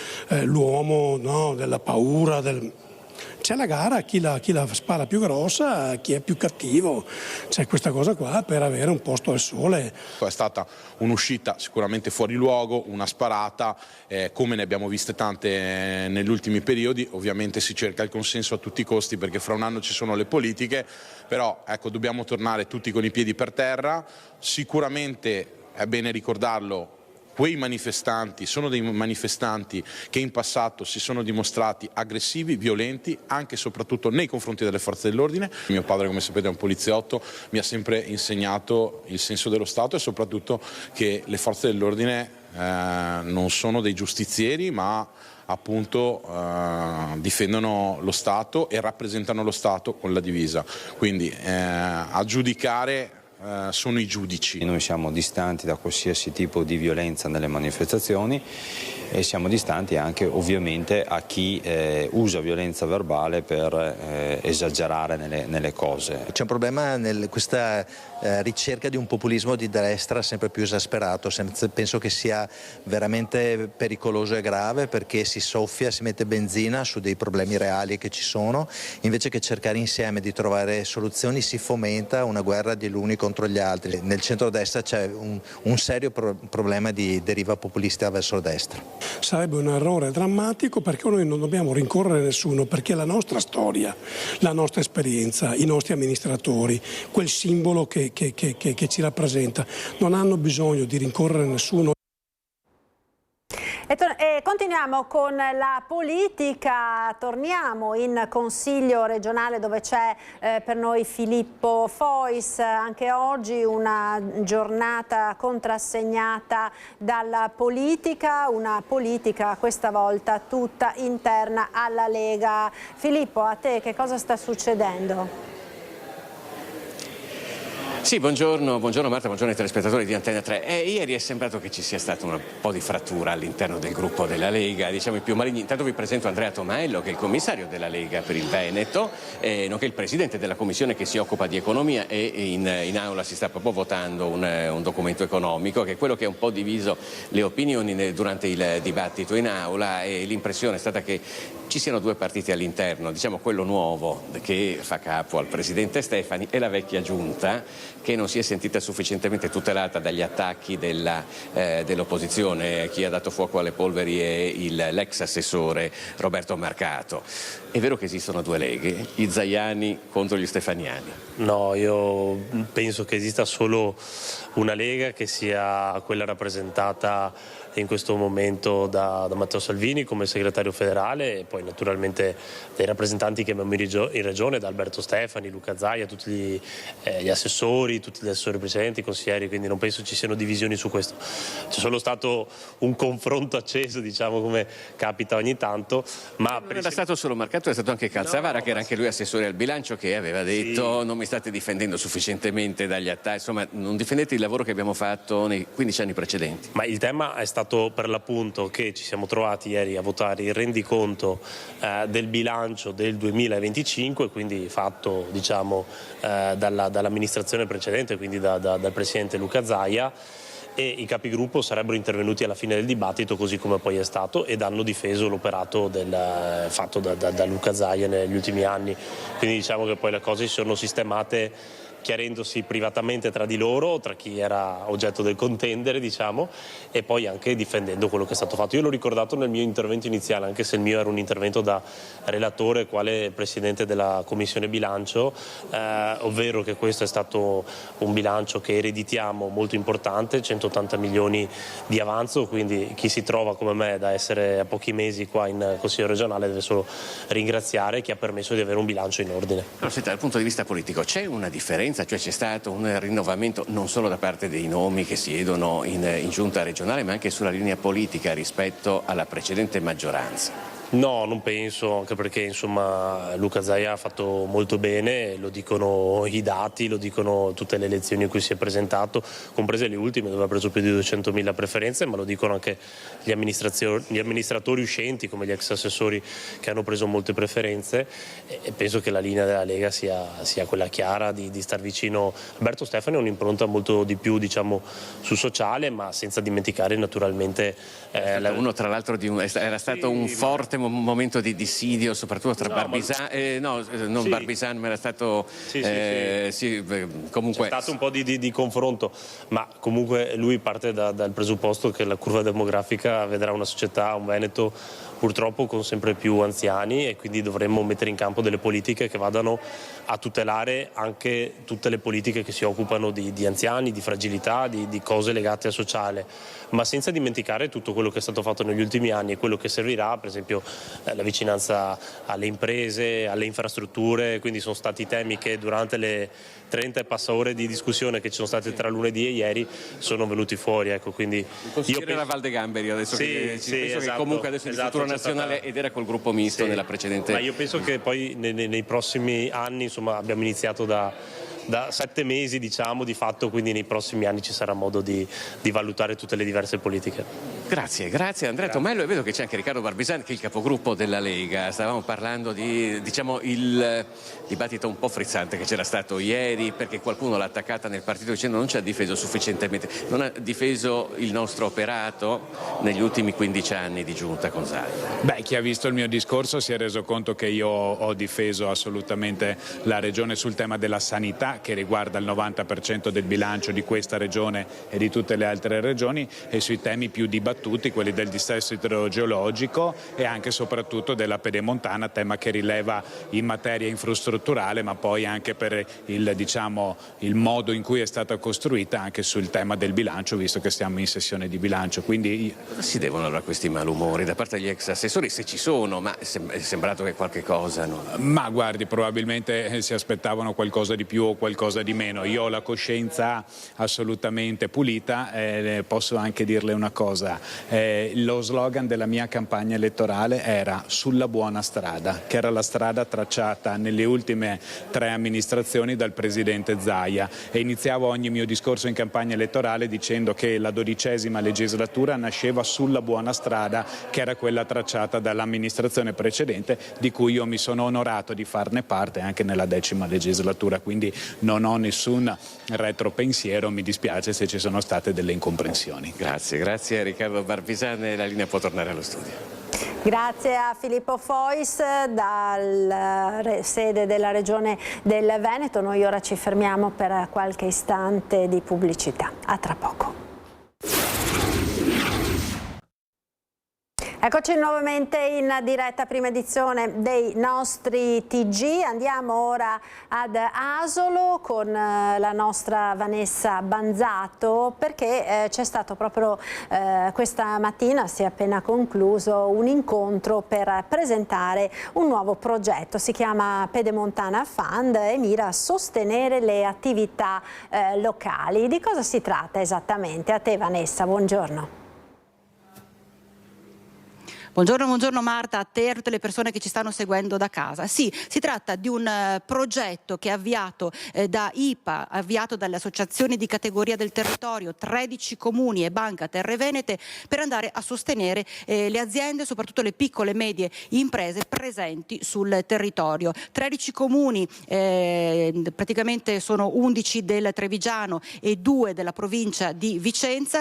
l'uomo, no, della paura, c'è la gara a chi la spara più grossa, a chi è più cattivo, c'è questa cosa qua per avere un posto al sole. È stata un'uscita sicuramente fuori luogo, una sparata, come ne abbiamo viste tante negli ultimi periodi. Ovviamente si cerca il consenso a tutti i costi perché fra un anno ci sono le politiche, però ecco, dobbiamo tornare tutti con i piedi per terra. Sicuramente è bene ricordarlo, quei manifestanti sono dei manifestanti che in passato si sono dimostrati aggressivi, violenti, anche e soprattutto nei confronti delle forze dell'ordine. Mio padre, come sapete, è un poliziotto, mi ha sempre insegnato il senso dello Stato e soprattutto che le forze dell'ordine non sono dei giustizieri, ma appunto difendono lo Stato e rappresentano lo Stato con la divisa. Quindi a giudicare sono i giudici. Noi siamo distanti da qualsiasi tipo di violenza nelle manifestazioni e siamo distanti anche ovviamente a chi usa violenza verbale per esagerare nelle cose. C'è un problema questa ricerca di un populismo di destra sempre più esasperato. Penso che sia veramente pericoloso e grave perché si soffia, si mette benzina su dei problemi reali che ci sono, invece che cercare insieme di trovare soluzioni si fomenta una guerra di l'uni contro gli altri. Nel centrodestra c'è un serio problema di deriva populista verso destra. Sarebbe un errore drammatico perché noi non dobbiamo rincorrere nessuno, perché la nostra storia, la nostra esperienza, i nostri amministratori, quel simbolo che ci rappresenta, non hanno bisogno di rincorrere nessuno. E continuiamo con la politica, torniamo in Consiglio regionale dove c'è per noi Filippo Fois. Anche oggi una giornata contrassegnata dalla politica, una politica questa volta tutta interna alla Lega. Filippo, a te che cosa sta succedendo? Sì, buongiorno Marta, buongiorno ai telespettatori di Antena 3. Ieri è sembrato che ci sia stata un po' di frattura all'interno del gruppo della Lega, diciamo i più maligni. Intanto vi presento Andrea Tomaello, che è il commissario della Lega per il Veneto, nonché il presidente della commissione che si occupa di economia, e in aula si sta proprio votando un documento economico, che è quello che ha un po' diviso le opinioni durante il dibattito in aula, e l'impressione è stata che ci siano due partiti all'interno, diciamo quello nuovo che fa capo al presidente Stefani e la vecchia giunta che non si è sentita sufficientemente tutelata dagli attacchi dell'opposizione, chi ha dato fuoco alle polveri è l'ex assessore Roberto Marcato. È vero che esistono due leghe, gli zaiani contro gli stefaniani? No, io penso che esista solo una lega, che sia quella rappresentata in questo momento da Matteo Salvini come segretario federale, e poi naturalmente dei rappresentanti che abbiamo in regione, da Alberto Stefani, Luca Zaia, tutti gli assessori, tutti gli assessori precedenti, i consiglieri, quindi non penso ci siano divisioni su questo. C'è solo stato un confronto acceso, diciamo, come capita ogni tanto. Ma non era stato solo Marcato, è stato anche Calzavara, che era anche lui assessore al bilancio, che aveva detto non mi state difendendo sufficientemente dagli attacchi, insomma non difendete il lavoro che abbiamo fatto nei 15 anni precedenti. Ma il tema è stato per l'appunto che ci siamo trovati ieri a votare il rendiconto del bilancio del 2025, quindi fatto, diciamo, dall'amministrazione precedente, quindi dal presidente Luca Zaia, e i capigruppo sarebbero intervenuti alla fine del dibattito, così come poi è stato, ed hanno difeso l'operato fatto da Luca Zaia negli ultimi anni. Quindi diciamo che poi le cose si sono sistemate chiarendosi privatamente tra di loro, tra chi era oggetto del contendere, diciamo, e poi anche difendendo quello che è stato fatto. Io l'ho ricordato nel mio intervento iniziale, anche se il mio era un intervento da relatore quale presidente della Commissione Bilancio, ovvero che questo è stato un bilancio che ereditiamo molto importante, 180 milioni di avanzo, quindi chi si trova come me da essere a pochi mesi qua in Consiglio regionale deve solo ringraziare chi ha permesso di avere un bilancio in ordine. Però, dal punto di vista politico c'è una differenza? Cioè c'è stato un rinnovamento non solo da parte dei nomi che siedono in giunta regionale, ma anche sulla linea politica rispetto alla precedente maggioranza? No, non penso, anche perché insomma Luca Zaia ha fatto molto bene, lo dicono i dati, lo dicono tutte le elezioni in cui si è presentato, comprese le ultime dove ha preso più di 200.000 preferenze, ma lo dicono anche gli amministratori uscenti come gli ex assessori che hanno preso molte preferenze, e penso che la linea della Lega sia quella chiara di star vicino. Alberto Stefani ha un'impronta molto di più, diciamo, sul sociale, ma senza dimenticare naturalmente uno tra l'altro era stato un forte momento di dissidio, soprattutto tra Barbisan, ma era stato comunque c'è stato un po' di confronto, ma comunque lui parte dal presupposto che la curva demografica vedrà una società, un Veneto purtroppo con sempre più anziani, e quindi dovremmo mettere in campo delle politiche che vadano a tutelare anche tutte le politiche che si occupano di anziani, di fragilità, di cose legate al sociale, ma senza dimenticare tutto quello che è stato fatto negli ultimi anni e quello che servirà, per esempio la vicinanza alle imprese, alle infrastrutture. Quindi sono stati temi che durante le 30 e passa ore di discussione che ci sono state tra lunedì e ieri sono venuti fuori, ecco. Quindi il consigliere era Valdegamberi, adesso penso esatto, che comunque adesso è in struttura nazionale ed era col gruppo misto nella precedente. Ma io penso che poi nei prossimi anni, insomma, abbiamo iniziato da 7 mesi, diciamo, di fatto, quindi nei prossimi anni ci sarà modo di valutare tutte le diverse politiche. Grazie Andrea Tomello, e vedo che c'è anche Riccardo Barbisan, che è il capogruppo della Lega. Stavamo parlando di, diciamo, il dibattito un po' frizzante che c'era stato ieri, perché qualcuno l'ha attaccata nel partito dicendo non ci ha difeso sufficientemente, non ha difeso il nostro operato negli ultimi 15 anni di giunta con Zaia. Chi ha visto il mio discorso si è reso conto che io ho difeso assolutamente la regione sul tema della sanità, che riguarda il 90% del bilancio di questa regione e di tutte le altre regioni, e sui temi più dibattuti, quelli del dissesto idrogeologico e anche e soprattutto della pedemontana, tema che rileva in materia infrastrutturale, ma poi anche per il modo in cui è stata costruita, anche sul tema del bilancio, visto che siamo in sessione di bilancio. Quindi cosa si devono allora questi malumori da parte degli ex assessori, se ci sono? Ma è sembrato che qualche cosa Ma guardi, probabilmente si aspettavano qualcosa di più o qualcosa di meno. Io ho la coscienza assolutamente pulita, posso anche dirle una cosa, lo slogan della mia campagna elettorale era sulla buona strada, che era la strada tracciata nelle ultime 3 amministrazioni dal presidente Zaia, e iniziavo ogni mio discorso in campagna elettorale dicendo che la 12ª legislatura nasceva sulla buona strada, che era quella tracciata dall'amministrazione precedente, di cui io mi sono onorato di farne parte anche nella 10ª legislatura, quindi non ho nessun retropensiero, mi dispiace se ci sono state delle incomprensioni. Grazie Riccardo Barbisan, la linea può tornare allo studio. Grazie a Filippo Fois dalla sede della Regione del Veneto. Noi ora ci fermiamo per qualche istante di pubblicità. A tra poco. Eccoci nuovamente in diretta, prima edizione dei nostri TG. Andiamo ora ad Asolo con la nostra Vanessa Banzato, perché c'è stato proprio questa mattina, si è appena concluso, un incontro per presentare un nuovo progetto. Si chiama Pedemontana Fund e mira a sostenere le attività locali. Di cosa si tratta esattamente? A te Vanessa, buongiorno. Buongiorno Marta, a te e a tutte le persone che ci stanno seguendo da casa. Sì, si tratta di un progetto che è avviato da IPA, avviato dalle associazioni di categoria del territorio, 13 comuni e Banca Terre Venete, per andare a sostenere le aziende, soprattutto le piccole e medie imprese presenti sul territorio. 13 comuni, praticamente sono 11 del Trevigiano e 2 della provincia di Vicenza,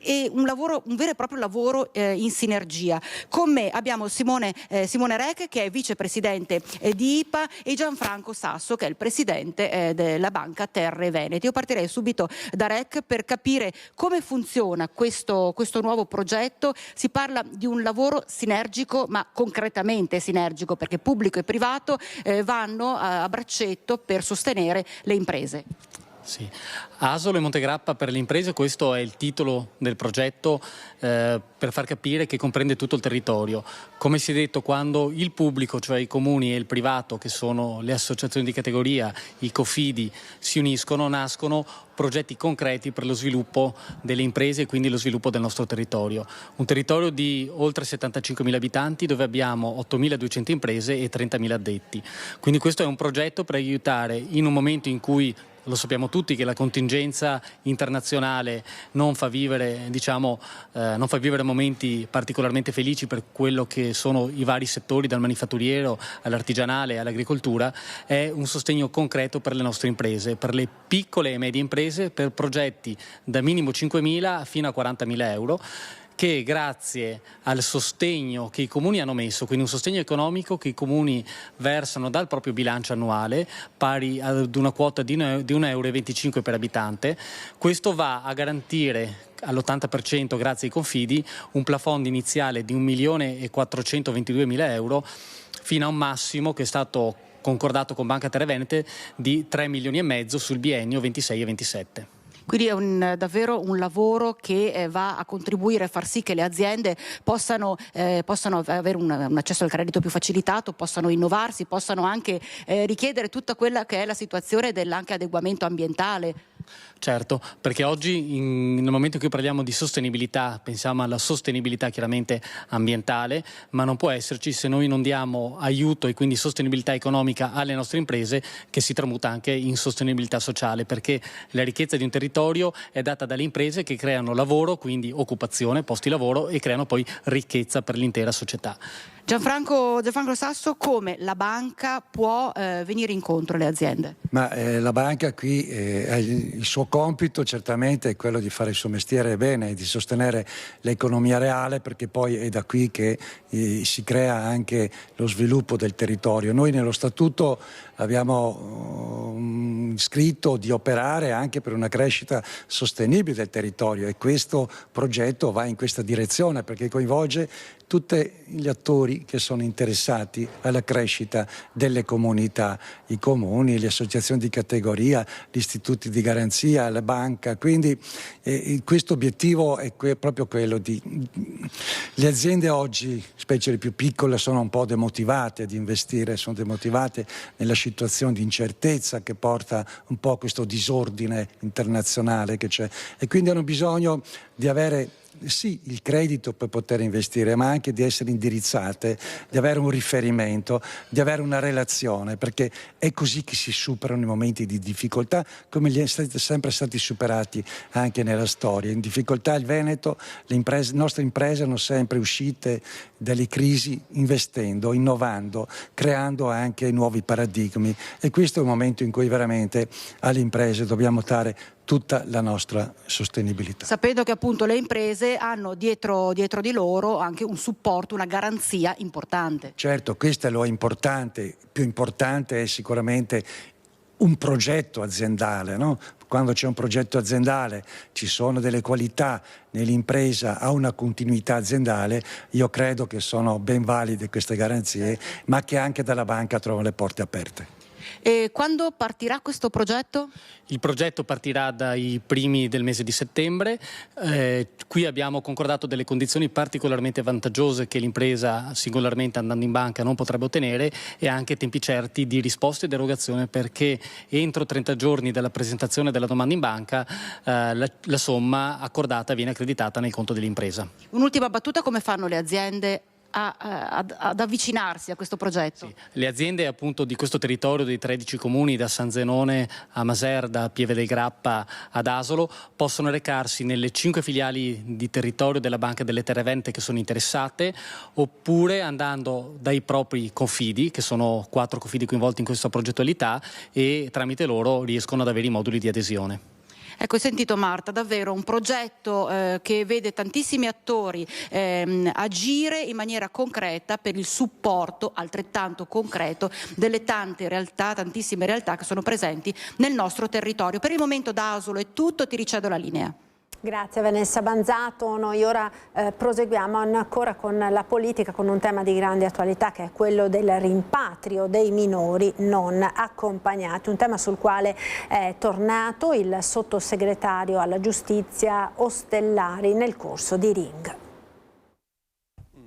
e un vero e proprio lavoro in sinergia. Con me abbiamo Simone Rec, che è vicepresidente di IPA, e Gianfranco Sasso, che è il presidente della Banca Terre Venete. Io partirei subito da Rec per capire come funziona questo nuovo progetto. Si parla di un lavoro sinergico, ma concretamente sinergico, perché pubblico e privato vanno a braccetto per sostenere le imprese. Sì. Asolo e Montegrappa per le imprese, questo è il titolo del progetto, per far capire che comprende tutto il territorio. Come si è detto, quando il pubblico, cioè i comuni, e il privato, che sono le associazioni di categoria, i Cofidi, si uniscono, nascono progetti concreti per lo sviluppo delle imprese e quindi lo sviluppo del nostro territorio. Un territorio di oltre 75.000 abitanti, dove abbiamo 8.200 imprese e 30.000 addetti. Quindi questo è un progetto per aiutare, in un momento in cui lo sappiamo tutti che la contingenza internazionale non fa vivere, non fa vivere momenti particolarmente felici per quello che sono i vari settori, dal manifatturiero all'artigianale all'agricoltura. È un sostegno concreto per le nostre imprese, per le piccole e medie imprese, per progetti da minimo 5.000 fino a 40.000 euro, che grazie al sostegno che i comuni hanno messo, quindi un sostegno economico che i comuni versano dal proprio bilancio annuale, pari ad una quota di 1,25 euro per abitante, questo va a garantire all'80%, grazie ai Confidi, un plafond iniziale di 1.422.000 euro, fino a un massimo che è stato concordato con Banca Terre Venete di 3,5 milioni sul biennio 26 e 27. Quindi è davvero un lavoro che va a contribuire a far sì che le aziende possano avere un accesso al credito più facilitato, possano innovarsi, possano anche richiedere tutta quella che è la situazione dell'anche adeguamento ambientale. Certo, perché oggi nel momento in cui parliamo di sostenibilità pensiamo alla sostenibilità chiaramente ambientale, ma non può esserci se noi non diamo aiuto e quindi sostenibilità economica alle nostre imprese, che si tramuta anche in sostenibilità sociale, perché la ricchezza di un territorio è data dalle imprese che creano lavoro, quindi occupazione, posti di lavoro, e creano poi ricchezza per l'intera società. Gianfranco Sasso, come la banca può venire incontro alle aziende? Ma la banca qui, il suo compito certamente è quello di fare il suo mestiere bene e di sostenere l'economia reale, perché poi è da qui che si crea anche lo sviluppo del territorio. Noi nello statuto abbiamo scritto di operare anche per una crescita sostenibile del territorio, e questo progetto va in questa direzione, perché coinvolge tutti gli attori che sono interessati alla crescita delle comunità, i comuni, le associazioni di categoria, gli istituti di garanzia, la banca. Quindi questo obiettivo è proprio quello le aziende oggi, specie le più piccole, sono un po' demotivate ad investire, sono demotivate nella situazione di incertezza che porta un po' a questo disordine internazionale che c'è, e quindi hanno bisogno di avere sì il credito per poter investire, ma anche di essere indirizzate, di avere un riferimento, di avere una relazione, perché è così che si superano i momenti di difficoltà, come li sono sempre stati superati anche nella storia. In difficoltà il Veneto, le nostre imprese hanno sempre uscite dalle crisi investendo, innovando, creando anche nuovi paradigmi, e questo è un momento in cui veramente alle imprese dobbiamo dare tutta la nostra sostenibilità. Sapendo che appunto le imprese imprese hanno dietro di loro anche un supporto, una garanzia importante. Certo, questo è lo importante, più importante è sicuramente un progetto aziendale, no? Quando c'è un progetto aziendale ci sono delle qualità nell'impresa, ha una continuità aziendale, io credo che sono ben valide queste garanzie, ma che anche dalla banca trovano le porte aperte. E quando partirà questo progetto? Il progetto partirà dai primi del mese di settembre. Qui abbiamo concordato delle condizioni particolarmente vantaggiose che l'impresa singolarmente andando in banca non potrebbe ottenere e anche tempi certi di risposta ed erogazione, perché entro 30 giorni dalla presentazione della domanda in banca la somma accordata viene accreditata nel conto dell'impresa. Un'ultima battuta: come fanno le aziende ad avvicinarsi a questo progetto? Sì. Le aziende appunto di questo territorio dei 13 comuni, da San Zenone a Maserda, Pieve del Grappa ad Asolo, possono recarsi nelle 5 filiali di territorio della Banca delle Terre Venete che sono interessate, oppure andando dai propri confidi, che sono 4 confidi coinvolti in questa progettualità, e tramite loro riescono ad avere i moduli di adesione. Ecco, hai sentito Marta, davvero un progetto che vede tantissimi attori agire in maniera concreta per il supporto altrettanto concreto delle tante realtà, tantissime realtà che sono presenti nel nostro territorio. Per il momento da Asolo è tutto, ti ricedo la linea. Grazie Vanessa Banzato, noi ora proseguiamo ancora con la politica, con un tema di grande attualità che è quello del rimpatrio dei minori non accompagnati, un tema sul quale è tornato il sottosegretario alla giustizia Ostellari nel corso di Ring.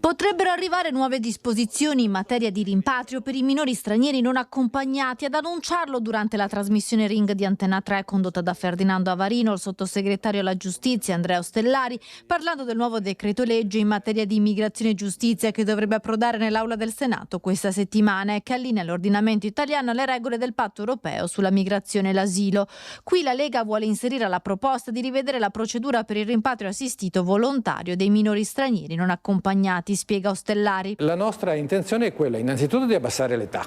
Potrebbero arrivare nuove disposizioni in materia di rimpatrio per i minori stranieri non accompagnati. Ad annunciarlo durante la trasmissione Ring di Antenna 3 condotta da Ferdinando Avarino, il sottosegretario alla giustizia Andrea Ostellari, parlando del nuovo decreto legge in materia di immigrazione e giustizia che dovrebbe approdare nell'aula del Senato questa settimana e che allinea l'ordinamento italiano alle regole del patto europeo sulla migrazione e l'asilo. Qui la Lega vuole inserire la proposta di rivedere la procedura per il rimpatrio assistito volontario dei minori stranieri non accompagnati, spiega Ostellari. La nostra intenzione è quella innanzitutto di abbassare l'età,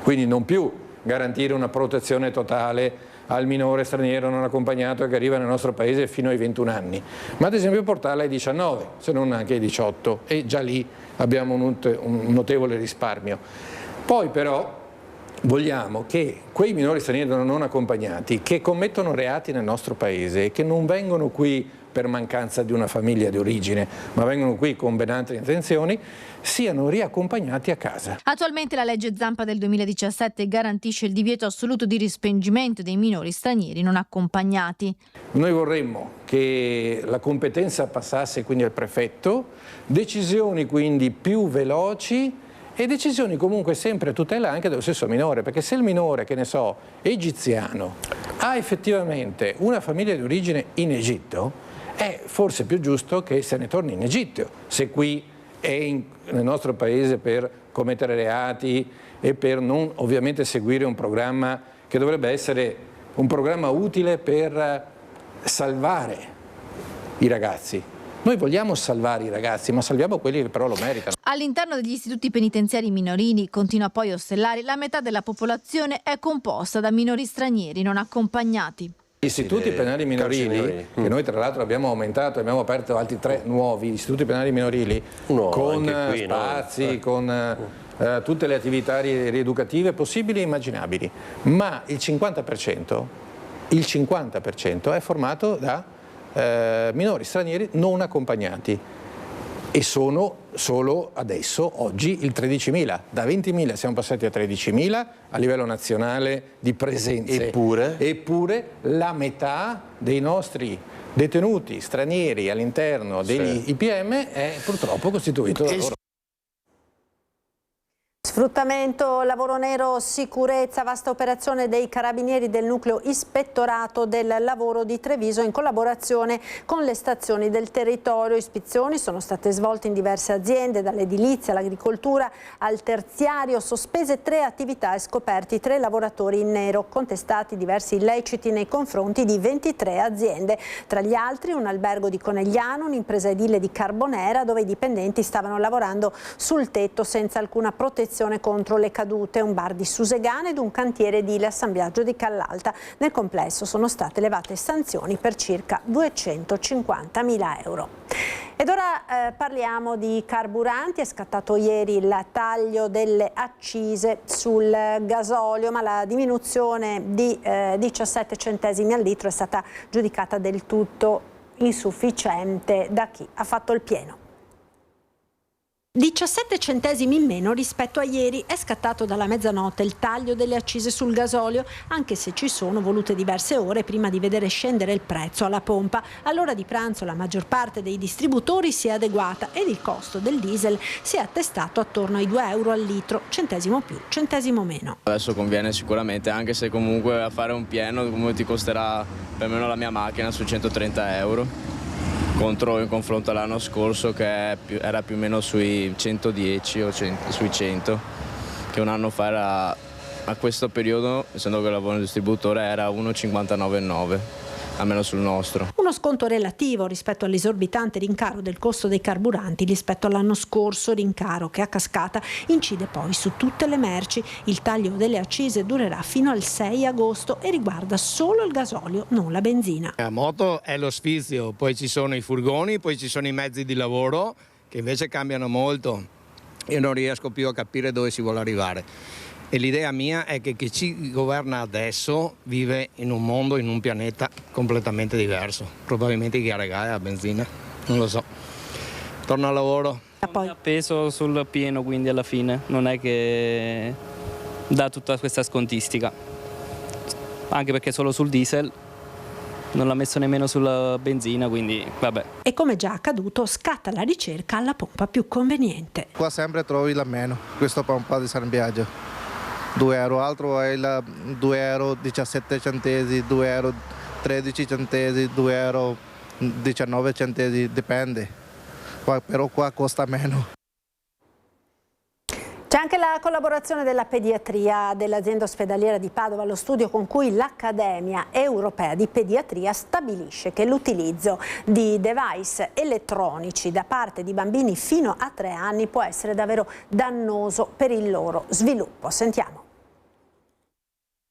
quindi non più garantire una protezione totale al minore straniero non accompagnato che arriva nel nostro paese fino ai 21 anni, ma ad esempio portarla ai 19, se non anche ai 18, e già lì abbiamo un notevole risparmio. Poi però vogliamo che quei minori stranieri non accompagnati che commettono reati nel nostro paese e che non vengono qui per mancanza di una famiglia di origine, ma vengono qui con ben altre intenzioni, siano riaccompagnati a casa. Attualmente la legge Zampa del 2017 garantisce il divieto assoluto di respingimento dei minori stranieri non accompagnati. Noi vorremmo che la competenza passasse quindi al prefetto, decisioni quindi più veloci e decisioni comunque sempre a tutela anche dello stesso minore, perché se il minore, che ne so, egiziano, ha effettivamente una famiglia di origine in Egitto, è forse più giusto che se ne torni in Egitto, se qui è nel nostro paese per commettere reati e per non ovviamente seguire un programma che dovrebbe essere un programma utile per salvare i ragazzi. Noi vogliamo salvare i ragazzi, ma salviamo quelli che però lo meritano. All'interno degli istituti penitenziari minorili, continua poi Ostellari, la metà della popolazione è composta da minori stranieri non accompagnati. Gli istituti penali minorili, che noi tra l'altro abbiamo aumentato, abbiamo aperto altri 3 nuovi istituti penali minorili con spazi, con tutte le attività rieducative possibili e immaginabili, ma il 50% è formato da minori stranieri non accompagnati e sono solo adesso, oggi, il 13.000. Da 20.000 siamo passati a 13.000 a livello nazionale di presenze. Eppure la metà dei nostri detenuti stranieri all'interno degli IPM è purtroppo costituito da loro. Sfruttamento, lavoro nero, sicurezza, vasta operazione dei carabinieri del nucleo ispettorato del lavoro di Treviso in collaborazione con le stazioni del territorio. Ispezioni sono state svolte in diverse aziende, dall'edilizia all'agricoltura al terziario, sospese 3 attività e scoperti 3 lavoratori in nero, contestati diversi illeciti nei confronti di 23 aziende. Tra gli altri un albergo di Conegliano, un'impresa edile di Carbonera dove i dipendenti stavano lavorando sul tetto senza alcuna protezione manifestazione contro le cadute, un bar di Susegana ed un cantiere edile assemblaggio di Callalta. Nel complesso sono state elevate sanzioni per circa 250.000 euro. Ed ora parliamo di carburanti. È scattato ieri il taglio delle accise sul gasolio, ma la diminuzione di 17 centesimi al litro è stata giudicata del tutto insufficiente da chi ha fatto il pieno. 17 centesimi in meno rispetto a ieri. È scattato dalla mezzanotte il taglio delle accise sul gasolio, anche se ci sono volute diverse ore prima di vedere scendere il prezzo alla pompa. All'ora di pranzo la maggior parte dei distributori si è adeguata ed il costo del diesel si è attestato attorno ai 2 euro al litro, centesimo più, centesimo meno. Adesso conviene sicuramente, anche se comunque a fare un pieno come ti costerà per meno la mia macchina su 130 euro. In confronto all'anno scorso che era più o meno sui 110 o sui 100, che un anno fa era, a questo periodo, essendo che lavoro nel distributore, era 1,59,9, almeno sul nostro. Uno sconto relativo rispetto all'esorbitante rincaro del costo dei carburanti rispetto all'anno scorso, rincaro che a cascata incide poi su tutte le merci. Il taglio delle accise durerà fino al 6 agosto e riguarda solo il gasolio, non la benzina. La moto è lo sfizio, poi ci sono i furgoni, poi ci sono i mezzi di lavoro che invece cambiano molto. Io non riesco più a capire dove si vuole arrivare. E l'idea mia è che chi ci governa adesso vive in un mondo, in un pianeta completamente diverso. Probabilmente chiaramente a benzina, non lo so. Torno al lavoro. Ha peso sul pieno, quindi alla fine non è che dà tutta questa scontistica. Anche perché solo sul diesel non l'ha messo nemmeno sulla benzina, quindi vabbè. E come già accaduto scatta la ricerca alla pompa più conveniente. Qua sempre trovi la meno, questa pompa di San Biagio. 2 euro, altro è il 2 euro 17 centesimi, 2 euro 13 centesimi, 2 euro 19 centesimi, dipende, però qua costa meno. C'è anche la collaborazione della pediatria dell'azienda ospedaliera di Padova allo studio con cui l'Accademia Europea di Pediatria stabilisce che l'utilizzo di device elettronici da parte di bambini fino a 3 anni può essere davvero dannoso per il loro sviluppo. Sentiamo.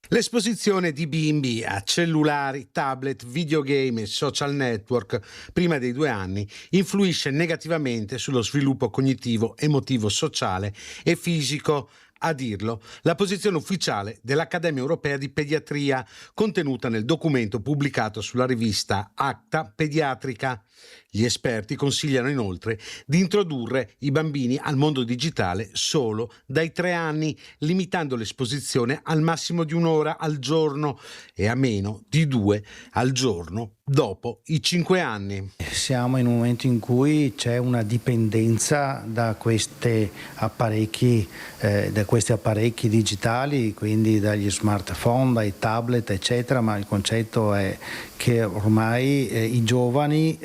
L'esposizione di bimbi a cellulari, tablet, videogame e social network prima dei 2 anni influisce negativamente sullo sviluppo cognitivo, emotivo, sociale e fisico. A dirlo, la posizione ufficiale dell'Accademia Europea di Pediatria, contenuta nel documento pubblicato sulla rivista Acta Pediatrica. Gli esperti consigliano inoltre di introdurre i bambini al mondo digitale solo dai 3 anni, limitando l'esposizione al massimo di 1 ora al giorno e a meno di 2 al giorno dopo i 5 anni. Siamo in un momento in cui c'è una dipendenza da questi apparecchi digitali, quindi dagli smartphone, dai tablet, eccetera, ma il concetto è che ormai i giovani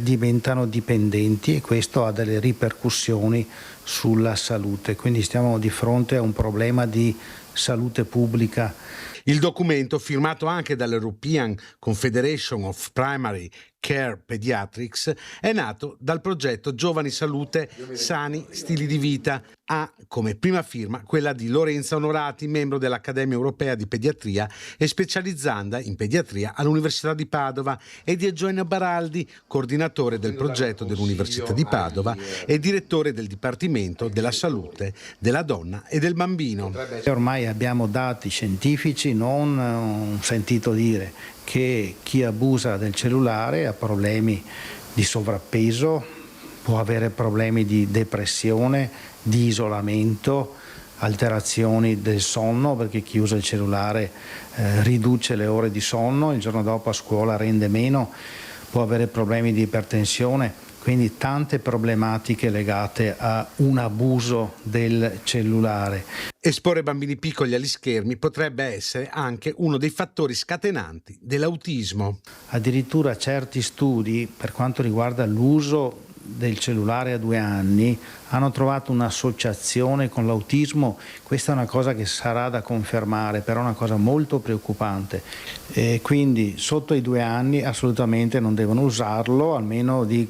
diventano dipendenti e questo ha delle ripercussioni sulla salute, quindi stiamo di fronte a un problema di salute pubblica. Il documento, firmato anche dall'European Confederation of Primary Care Pediatrics, è nato dal progetto Giovani Salute Sani Stili di Vita. Ha come prima firma quella di Lorenza Onorati, membro dell'Accademia Europea di Pediatria e specializzanda in pediatria all'Università di Padova, e di Eugenio Baraldi, coordinatore del progetto dell'Università di Padova e direttore del Dipartimento della Salute della Donna e del Bambino. Ormai abbiamo dati scientifici, non ho sentito dire che chi abusa del cellulare ha problemi di sovrappeso, può avere problemi di depressione, di isolamento, alterazioni del sonno, perché chi usa il cellulare riduce le ore di sonno, il giorno dopo a scuola rende meno, può avere problemi di ipertensione, quindi tante problematiche legate a un abuso del cellulare. Esporre bambini piccoli agli schermi potrebbe essere anche uno dei fattori scatenanti dell'autismo. Addirittura certi studi, per quanto riguarda l'uso del cellulare a 2 anni, hanno trovato un'associazione con l'autismo. Questa è una cosa che sarà da confermare, però è una cosa molto preoccupante. Quindi sotto i 2 anni assolutamente non devono usarlo, almeno di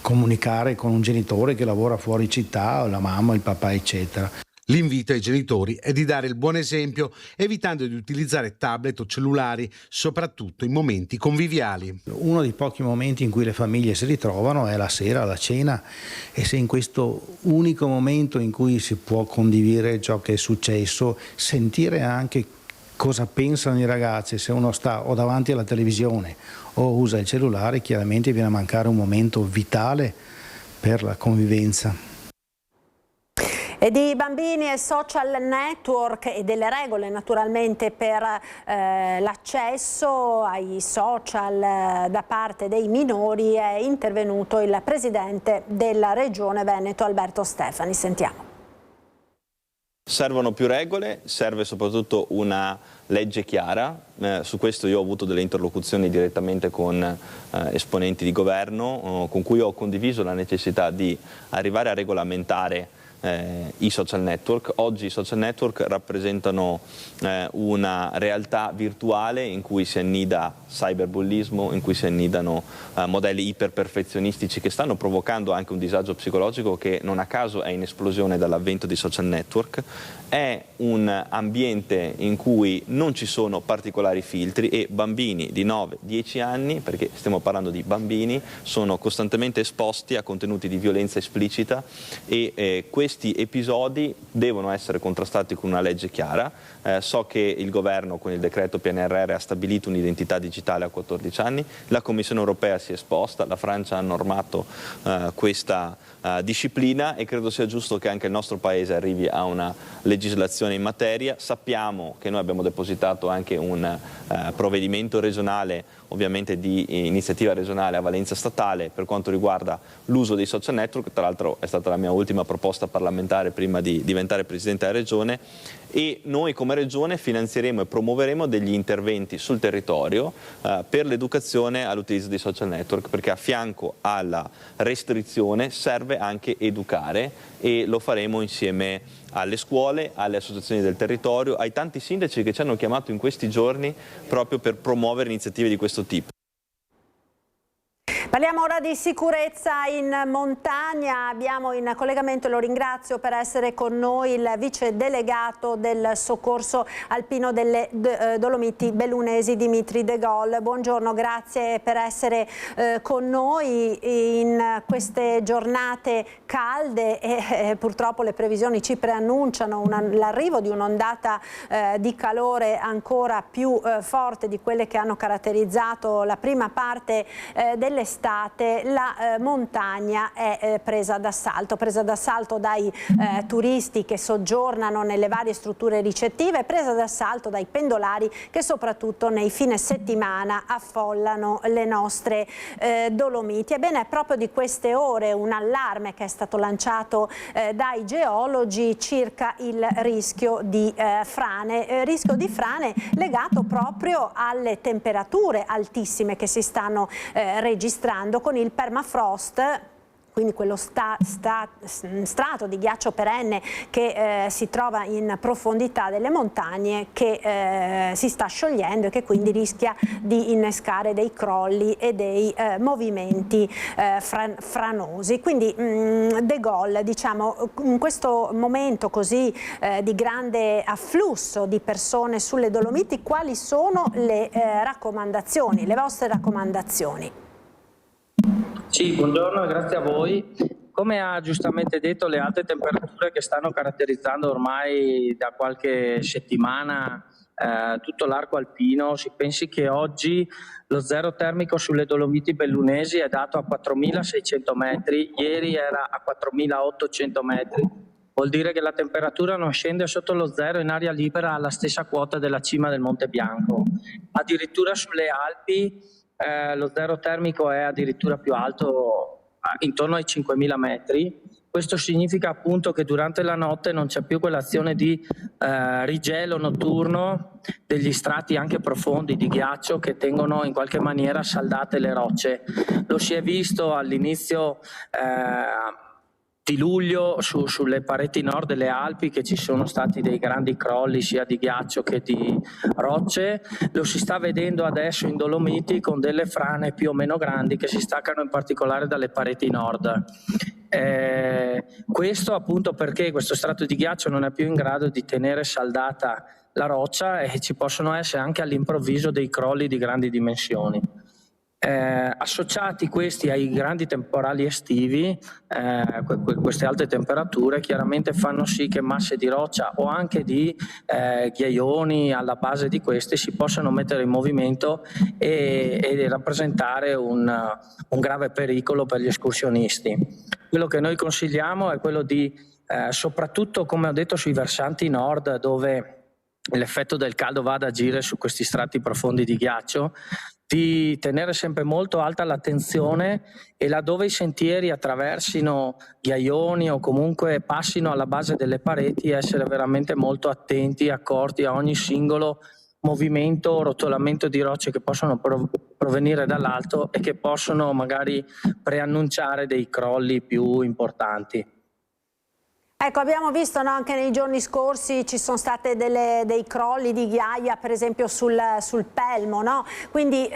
comunicare con un genitore che lavora fuori città, o la mamma, il papà, eccetera. L'invito ai genitori è di dare il buon esempio, evitando di utilizzare tablet o cellulari, soprattutto in momenti conviviali. Uno dei pochi momenti in cui le famiglie si ritrovano è la sera, la cena, e se in questo unico momento in cui si può condividere ciò che è successo, sentire anche cosa pensano i ragazzi, se uno sta o davanti alla televisione o usa il cellulare, chiaramente viene a mancare un momento vitale per la convivenza. E di bambini e social network e delle regole naturalmente per l'accesso ai social da parte dei minori è intervenuto il presidente della Regione Veneto Alberto Stefani. Sentiamo. Servono più regole, serve soprattutto una legge chiara, su questo io ho avuto delle interlocuzioni direttamente con esponenti di governo con cui ho condiviso la necessità di arrivare a regolamentare i social network. Oggi i social network rappresentano una realtà virtuale in cui si annida cyberbullismo, in cui si annidano modelli iperperfezionistici che stanno provocando anche un disagio psicologico che non a caso è in esplosione dall'avvento dei social network. È un ambiente in cui non ci sono particolari filtri e bambini di 9-10 anni, perché stiamo parlando di bambini, sono costantemente esposti a contenuti di violenza esplicita e questi episodi devono essere contrastati con una legge chiara. So che il governo con il decreto PNRR ha stabilito un'identità digitale a 14 anni, la Commissione europea si è esposta, la Francia ha normato questa disciplina e credo sia giusto che anche il nostro Paese arrivi a una legislazione in materia. Sappiamo che noi abbiamo depositato anche un provvedimento regionale, ovviamente di iniziativa regionale a valenza statale per quanto riguarda l'uso dei social network, tra l'altro è stata la mia ultima proposta parlamentare prima di diventare Presidente della Regione, e noi come Regione finanzieremo e promuoveremo degli interventi sul territorio per l'educazione all'utilizzo dei social network, perché a fianco alla restrizione serve anche educare e lo faremo insieme alle scuole, alle associazioni del territorio, ai tanti sindaci che ci hanno chiamato in questi giorni proprio per promuovere iniziative di questo tipo. Parliamo ora di sicurezza in montagna, abbiamo in collegamento, lo ringrazio per essere con noi, il vice delegato del soccorso alpino delle Dolomiti Bellunesi Dimitri De Gaulle. Buongiorno, grazie per essere con noi in queste giornate calde e purtroppo le previsioni ci preannunciano l'arrivo di un'ondata di calore ancora più forte di quelle che hanno caratterizzato la prima parte dell'estate. La montagna è presa d'assalto dai turisti che soggiornano nelle varie strutture ricettive, presa d'assalto dai pendolari che soprattutto nei fine settimana affollano le nostre Dolomiti. Ebbene, è proprio di queste ore un allarme che è stato lanciato dai geologi circa il rischio di frane legato proprio alle temperature altissime che si stanno registrando con il permafrost, quindi quello strato di ghiaccio perenne che si trova in profondità delle montagne, che si sta sciogliendo e che quindi rischia di innescare dei crolli e dei movimenti franosi. Quindi De Gaulle, diciamo, in questo momento così di grande afflusso di persone sulle Dolomiti, quali sono le raccomandazioni, le vostre raccomandazioni? Sì, buongiorno e grazie a voi. Come ha giustamente detto, le alte temperature che stanno caratterizzando ormai da qualche settimana tutto l'arco alpino, si pensi che oggi lo zero termico sulle Dolomiti Bellunesi è dato a 4.600 metri, ieri era a 4.800 metri. Vuol dire che la temperatura non scende sotto lo zero in aria libera alla stessa quota della cima del Monte Bianco. Addirittura sulle Alpi lo zero termico è addirittura più alto, intorno ai 5.000 metri. Questo significa appunto che durante la notte non c'è più quell'azione di rigelo notturno degli strati anche profondi di ghiaccio che tengono in qualche maniera saldate le rocce. Lo si è visto all'inizio di luglio sulle pareti nord delle Alpi, che ci sono stati dei grandi crolli sia di ghiaccio che di rocce. Lo si sta vedendo adesso in Dolomiti con delle frane più o meno grandi che si staccano in particolare dalle pareti nord. Questo appunto perché questo strato di ghiaccio non è più in grado di tenere saldata la roccia e ci possono essere anche all'improvviso dei crolli di grandi dimensioni. Associati questi ai grandi temporali estivi, queste alte temperature chiaramente fanno sì che masse di roccia o anche di ghiaioni alla base di questi si possano mettere in movimento e rappresentare un grave pericolo per gli escursionisti. Quello che noi consigliamo è quello di, soprattutto come ho detto sui versanti nord dove l'effetto del caldo va ad agire su questi strati profondi di ghiaccio, di tenere sempre molto alta l'attenzione e laddove i sentieri attraversino ghiaioni o comunque passino alla base delle pareti essere veramente molto attenti e accorti a ogni singolo movimento o rotolamento di rocce che possono provenire dall'alto e che possono magari preannunciare dei crolli più importanti. Ecco, abbiamo visto anche nei giorni scorsi ci sono state dei crolli di ghiaia, per esempio sul Pelmo, no? Quindi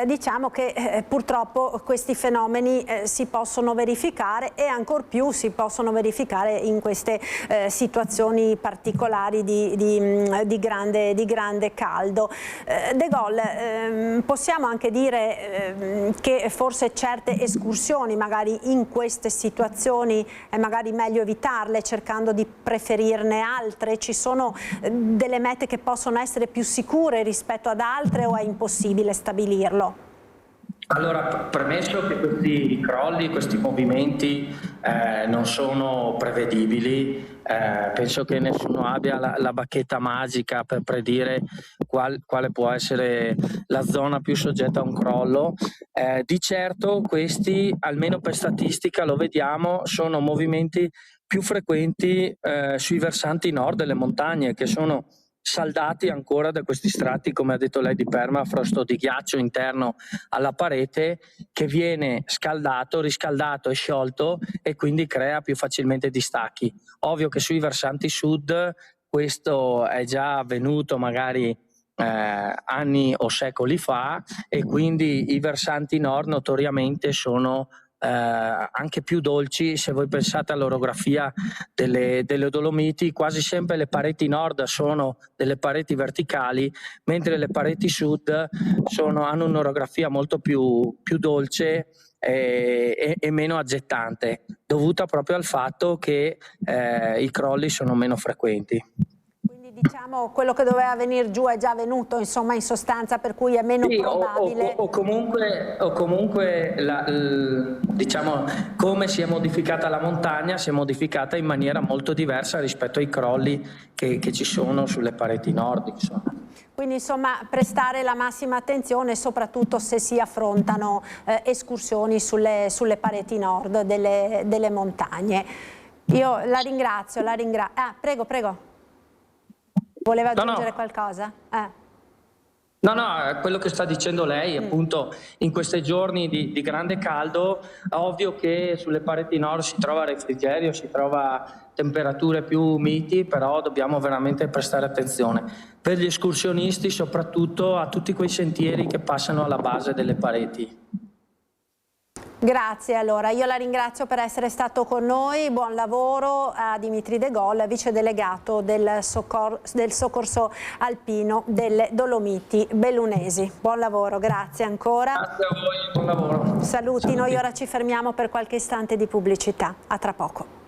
diciamo che purtroppo questi fenomeni si possono verificare e ancor più si possono verificare in queste situazioni particolari di grande caldo. De Gaulle, possiamo anche dire che forse certe escursioni magari in queste situazioni è magari meglio evitarle, cercando di preferirne altre? Ci sono delle mete che possono essere più sicure rispetto ad altre o è impossibile stabilirlo? Allora, premesso che questi crolli, questi movimenti non sono prevedibili, penso che nessuno abbia la bacchetta magica per predire quale può essere la zona più soggetta a un crollo. Di certo questi, almeno per statistica lo vediamo, sono movimenti più frequenti sui versanti nord delle montagne, che sono saldati ancora da questi strati, come ha detto lei, di permafrost o di ghiaccio interno alla parete, che viene scaldato, riscaldato e sciolto e quindi crea più facilmente distacchi. Ovvio che sui versanti sud questo è già avvenuto magari anni o secoli fa e quindi i versanti nord notoriamente sono anche più dolci. Se voi pensate all'orografia delle Dolomiti, quasi sempre le pareti nord sono delle pareti verticali, mentre le pareti sud hanno un'orografia molto più dolce e meno aggettante, dovuta proprio al fatto che i crolli sono meno frequenti. Diciamo quello che doveva venire giù è già venuto, insomma, in sostanza, per cui è meno probabile. O comunque diciamo, come si è modificata la montagna, si è modificata in maniera molto diversa rispetto ai crolli che ci sono sulle pareti nord. Insomma. Quindi insomma prestare la massima attenzione soprattutto se si affrontano escursioni sulle pareti nord delle montagne. Io la ringrazio. Ah, prego. Voleva aggiungere qualcosa? No, quello che sta dicendo lei, appunto, in questi giorni di grande caldo, è ovvio che sulle pareti nord si trova refrigerio, si trova temperature più miti, però dobbiamo veramente prestare attenzione. Per gli escursionisti, soprattutto a tutti quei sentieri che passano alla base delle pareti. Grazie, allora io la ringrazio per essere stato con noi, buon lavoro a Dimitri De Gaulle, vice delegato del soccorso alpino delle Dolomiti Bellunesi. Buon lavoro, grazie ancora. Grazie a voi, buon lavoro. Saluti, noi ora ci fermiamo per qualche istante di pubblicità, a tra poco.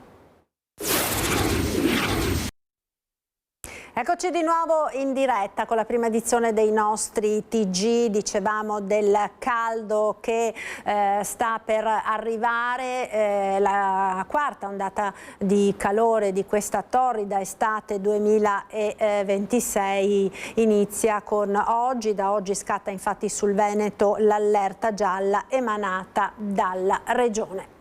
Eccoci di nuovo in diretta con la prima edizione dei nostri TG, dicevamo del caldo che sta per arrivare, la quarta ondata di calore di questa torrida estate 2026 inizia con oggi, da oggi scatta infatti sul Veneto l'allerta gialla emanata dalla Regione.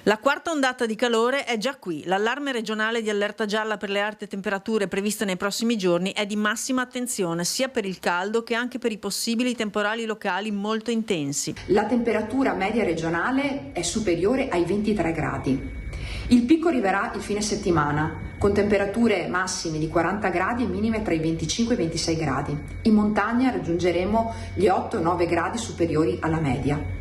La quarta ondata di calore è già qui. L'allarme regionale di allerta gialla per le alte temperature previste nei prossimi giorni è di massima attenzione sia per il caldo che anche per i possibili temporali locali molto intensi. La temperatura media regionale è superiore ai 23 gradi. Il picco arriverà il fine settimana, con temperature massime di 40 gradi e minime tra i 25 e i 26 gradi. In montagna raggiungeremo gli 8-9 gradi superiori alla media.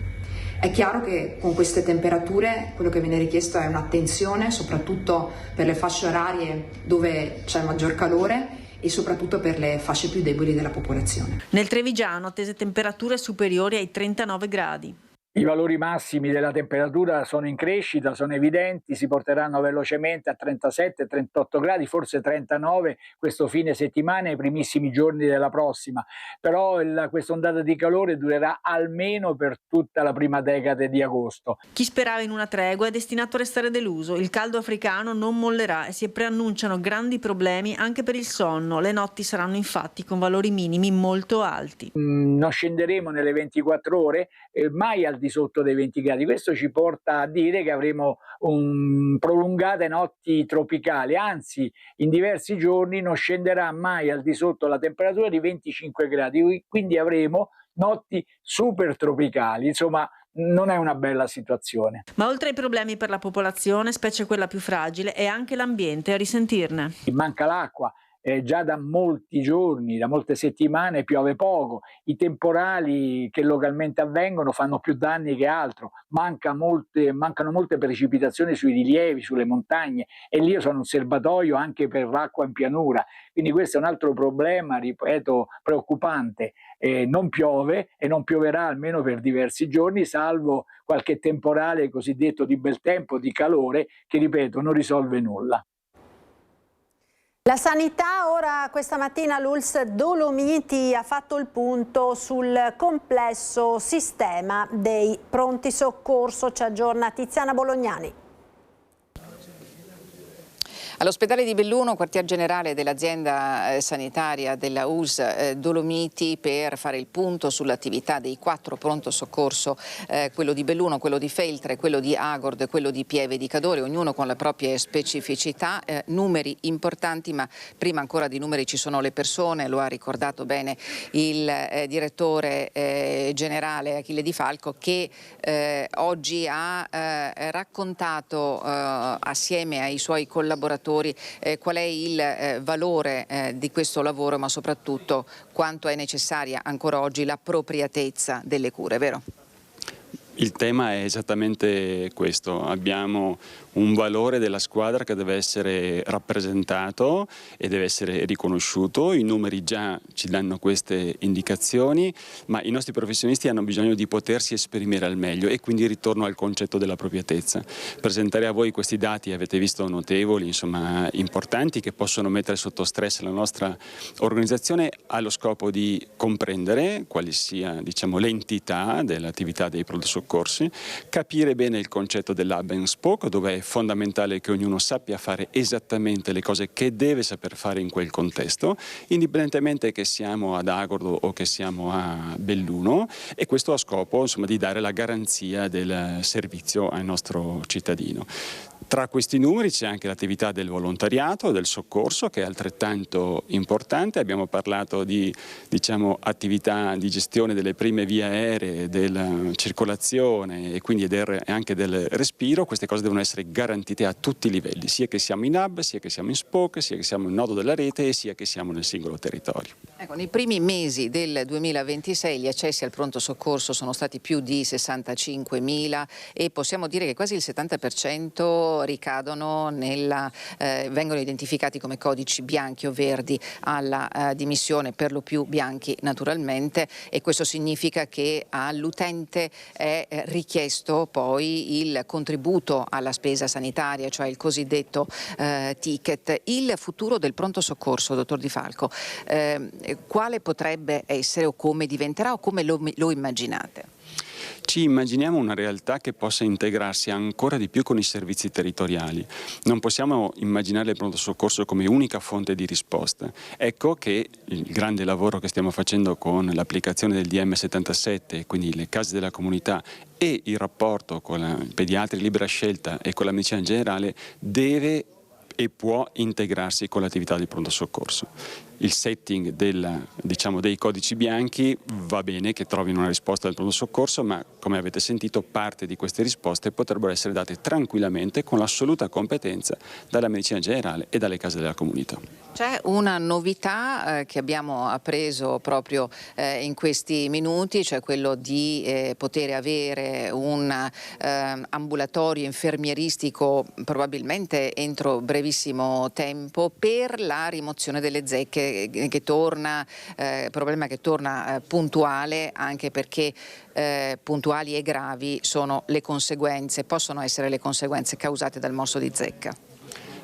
È chiaro che con queste temperature quello che viene richiesto è un'attenzione soprattutto per le fasce orarie dove c'è maggior calore e soprattutto per le fasce più deboli della popolazione. Nel Trevigiano attese temperature superiori ai 39 gradi. I valori massimi della temperatura sono in crescita, sono evidenti, si porteranno velocemente a 37-38 gradi, forse 39 questo fine settimana e i primissimi giorni della prossima, però questa ondata di calore durerà almeno per tutta la prima decade di agosto. Chi sperava in una tregua è destinato a restare deluso, il caldo africano non mollerà e si preannunciano grandi problemi anche per il sonno, le notti saranno infatti con valori minimi molto alti. Non scenderemo nelle 24 ore, mai al di sotto dei 20 gradi. Questo ci porta a dire che avremo prolungate notti tropicali, anzi in diversi giorni non scenderà mai al di sotto la temperatura di 25 gradi, quindi avremo notti super tropicali, insomma non è una bella situazione. Ma oltre ai problemi per la popolazione, specie quella più fragile, è anche l'ambiente a risentirne. Manca l'acqua. Già da molti giorni, da molte settimane piove poco, i temporali che localmente avvengono fanno più danni che altro, mancano molte precipitazioni sui rilievi, sulle montagne e lì sono un serbatoio anche per l'acqua in pianura, quindi questo è un altro problema, ripeto, preoccupante. Non piove e non pioverà almeno per diversi giorni, salvo qualche temporale cosiddetto di bel tempo, di calore, che ripeto non risolve nulla. La sanità, ora questa mattina l'ULSS Dolomiti ha fatto il punto sul complesso sistema dei pronti soccorso. Ci aggiorna Tiziana Bolognani. All'ospedale di Belluno, quartier generale dell'azienda sanitaria della ULSS Dolomiti, per fare il punto sull'attività dei 4 pronto soccorso, quello di Belluno, quello di Feltre, quello di Agord e quello di Pieve di Cadore, ognuno con le proprie specificità, numeri importanti, ma prima ancora di numeri ci sono le persone, lo ha ricordato bene il direttore generale Achille Di Falco, che oggi ha raccontato assieme ai suoi collaboratori qual è il valore di questo lavoro, ma soprattutto quanto è necessaria ancora oggi l'appropriatezza delle cure, vero? Il tema è esattamente questo, abbiamo un valore della squadra che deve essere rappresentato e deve essere riconosciuto, i numeri già ci danno queste indicazioni, ma i nostri professionisti hanno bisogno di potersi esprimere al meglio e quindi ritorno al concetto dell'appropriatezza. Presentare a voi questi dati, avete visto, notevoli, insomma importanti, che possono mettere sotto stress la nostra organizzazione, ha lo scopo di comprendere quali sia, diciamo, l'entità dell'attività dei pronto soccorsi, capire bene il concetto dell'hub and spoke, dove è fondamentale che ognuno sappia fare esattamente le cose che deve saper fare in quel contesto, indipendentemente che siamo ad Agordo o che siamo a Belluno, e questo a scopo, insomma, di dare la garanzia del servizio al nostro cittadino. Tra questi numeri c'è anche l'attività del volontariato, del soccorso, che è altrettanto importante. Abbiamo parlato di, diciamo, attività di gestione delle prime vie aeree, della circolazione e quindi anche del respiro. Queste cose devono essere garantite a tutti i livelli, sia che siamo in hub, sia che siamo in spoke, sia che siamo in nodo della rete e sia che siamo nel singolo territorio. Ecco, nei primi mesi del 2026 gli accessi al pronto soccorso sono stati più di 65.000 e possiamo dire che quasi il 70% ricadono vengono identificati come codici bianchi o verdi alla dimissione, per lo più bianchi naturalmente, e questo significa che all'utente è richiesto poi il contributo alla spesa sanitaria, cioè il cosiddetto ticket. Il futuro del pronto soccorso, dottor Di Falco, quale potrebbe essere o come diventerà o come lo immaginate? Ci immaginiamo una realtà che possa integrarsi ancora di più con i servizi territoriali. Non possiamo immaginare il pronto soccorso come unica fonte di risposta. Ecco che il grande lavoro che stiamo facendo con l'applicazione del DM77, quindi le case della comunità, e il rapporto con i pediatri libera scelta e con la medicina generale deve e può integrarsi con l'attività di pronto soccorso. il setting dei codici bianchi, va bene che trovino una risposta del pronto soccorso, ma come avete sentito parte di queste risposte potrebbero essere date tranquillamente con l'assoluta competenza dalla medicina generale e dalle case della comunità. C'è una novità che abbiamo appreso proprio in questi minuti, cioè quello di poter avere un ambulatorio infermieristico probabilmente entro brevissimo tempo per la rimozione delle zecche, che torna, problema che torna puntuale, anche perché puntuali e gravi sono le conseguenze, possono essere le conseguenze causate dal morso di zecca.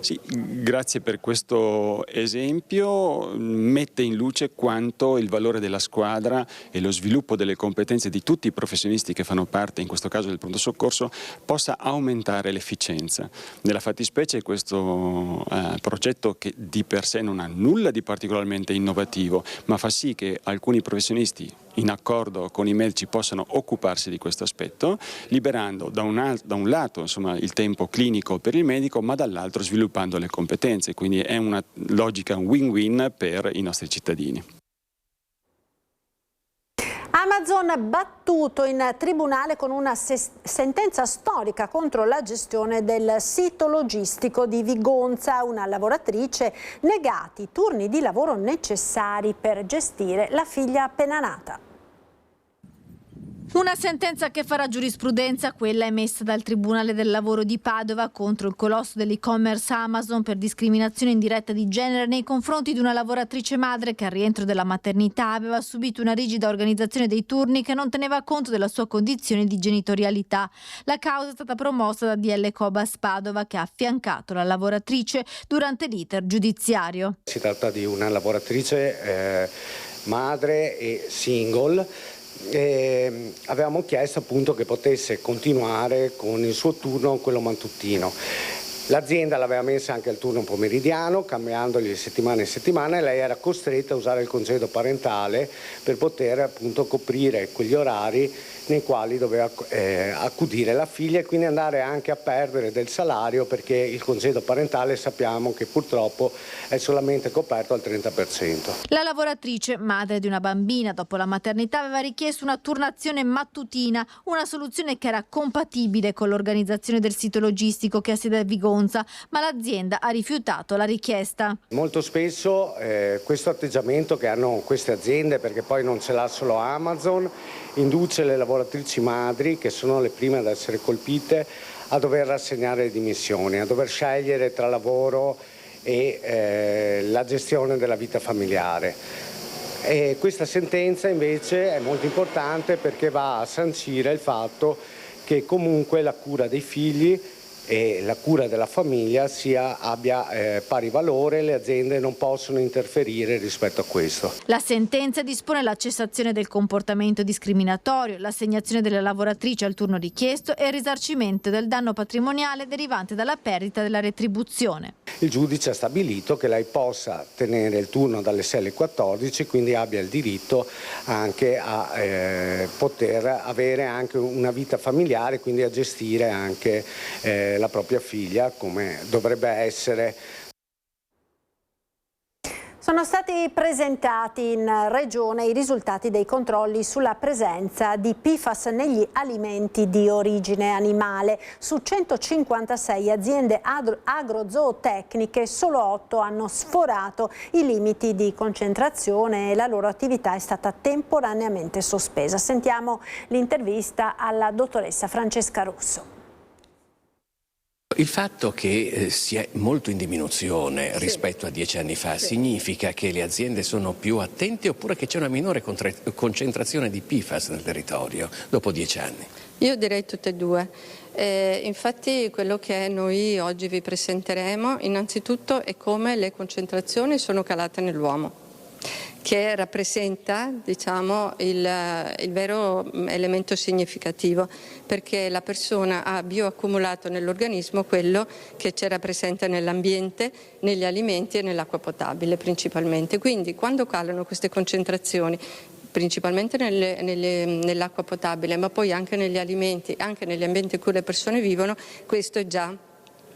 Sì, grazie per questo esempio, mette in luce quanto il valore della squadra e lo sviluppo delle competenze di tutti i professionisti che fanno parte, in questo caso del pronto soccorso, possa aumentare l'efficienza. Nella fattispecie questo progetto, che di per sé non ha nulla di particolarmente innovativo, ma fa sì che alcuni professionisti in accordo con i medici possano occuparsi di questo aspetto, liberando da un lato insomma, il tempo clinico per il medico, ma dall'altro sviluppando le competenze, quindi è una logica win-win per i nostri cittadini. Amazon battuto in tribunale con una sentenza storica contro la gestione del sito logistico di Vigonza. Una lavoratrice negati turni di lavoro necessari per gestire la figlia appena nata. Una sentenza che farà giurisprudenza, quella emessa dal Tribunale del Lavoro di Padova contro il colosso dell'e-commerce Amazon per discriminazione indiretta di genere nei confronti di una lavoratrice madre che al rientro dalla maternità aveva subito una rigida organizzazione dei turni che non teneva conto della sua condizione di genitorialità. La causa è stata promossa da DL Cobas Padova, che ha affiancato la lavoratrice durante l'iter giudiziario. Si tratta di una lavoratrice madre e single. Avevamo chiesto appunto che potesse continuare con il suo turno, quello mattutino. L'azienda l'aveva messa anche al turno pomeridiano, cambiandogli di settimana in settimana, e lei era costretta a usare il congedo parentale per poter appunto coprire quegli orari nei quali doveva accudire la figlia, e quindi andare anche a perdere del salario, perché il congedo parentale sappiamo che purtroppo è solamente coperto al 30%. La lavoratrice, madre di una bambina dopo la maternità, aveva richiesto una turnazione mattutina, una soluzione che era compatibile con l'organizzazione del sito logistico che ha sede a Vigonza, ma l'azienda ha rifiutato la richiesta. Molto spesso questo atteggiamento che hanno queste aziende, perché poi non ce l'ha solo Amazon, induce le lavoratrici madri, che sono le prime ad essere colpite, a dover rassegnare le dimissioni, a dover scegliere tra lavoro e la gestione della vita familiare. E questa sentenza invece è molto importante, perché va a sancire il fatto che comunque la cura dei figli e la cura della famiglia abbia pari valore. Le aziende non possono interferire rispetto a questo. La sentenza dispone la cessazione del comportamento discriminatorio, l'assegnazione della lavoratrice al turno richiesto e il risarcimento del danno patrimoniale derivante dalla perdita della retribuzione. Il giudice ha stabilito che lei possa tenere il turno dalle 6 alle 14, quindi abbia il diritto anche a poter avere anche una vita familiare, quindi a gestire anche la propria figlia come dovrebbe essere. Sono stati presentati in Regione i risultati dei controlli sulla presenza di PFAS negli alimenti di origine animale. Su 156 aziende agrozootecniche, solo 8 hanno sforato i limiti di concentrazione e la loro attività è stata temporaneamente sospesa. Sentiamo l'intervista alla dottoressa Francesca Russo. Il fatto che sia molto in diminuzione rispetto a 10 anni fa significa che le aziende sono più attente, oppure che c'è una minore concentrazione di PFAS nel territorio dopo 10 anni? Io direi tutte e due. Infatti quello che noi oggi vi presenteremo innanzitutto è come le concentrazioni sono calate nell'uomo, che rappresenta, diciamo, il vero elemento significativo, perché la persona ha bioaccumulato nell'organismo quello che c'era presente nell'ambiente, negli alimenti e nell'acqua potabile principalmente. Quindi quando calano queste concentrazioni, principalmente nell'acqua potabile, ma poi anche negli alimenti, anche negli ambienti in cui le persone vivono, questo è già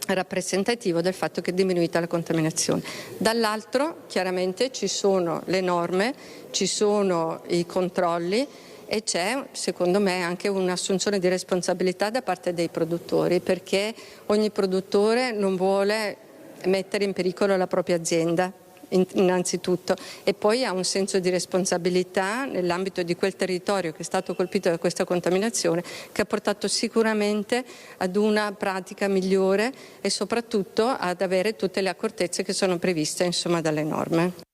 rappresentativo del fatto che è diminuita la contaminazione. Dall'altro chiaramente ci sono le norme, ci sono i controlli e c'è secondo me anche un'assunzione di responsabilità da parte dei produttori, perché ogni produttore non vuole mettere in pericolo la propria azienda innanzitutto, e poi ha un senso di responsabilità nell'ambito di quel territorio che è stato colpito da questa contaminazione, che ha portato sicuramente ad una pratica migliore e soprattutto ad avere tutte le accortezze che sono previste insomma dalle norme.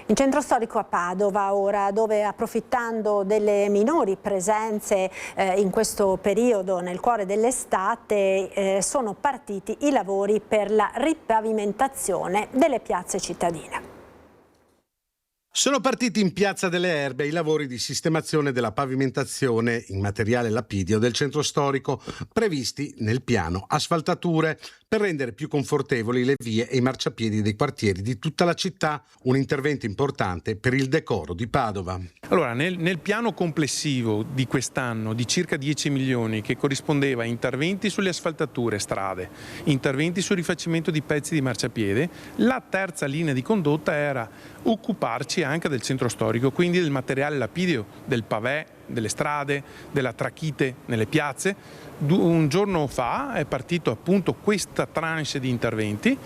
In centro storico a Padova ora, dove approfittando delle minori presenze in questo periodo nel cuore dell'estate sono partiti i lavori per la ripavimentazione delle piazze cittadine. Sono partiti in Piazza delle Erbe i lavori di sistemazione della pavimentazione in materiale lapidio del centro storico, previsti nel piano asfaltature, per rendere più confortevoli le vie e i marciapiedi dei quartieri di tutta la città, un intervento importante per il decoro di Padova. Allora, nel piano complessivo di quest'anno di circa 10 milioni, che corrispondeva a interventi sulle asfaltature, strade, interventi sul rifacimento di pezzi di marciapiede, la terza linea di condotta era occuparci anche del centro storico, quindi del materiale lapidio, del pavè, delle strade, della trachite nelle piazze. Un giorno fa è partito appunto questa tranche di interventi,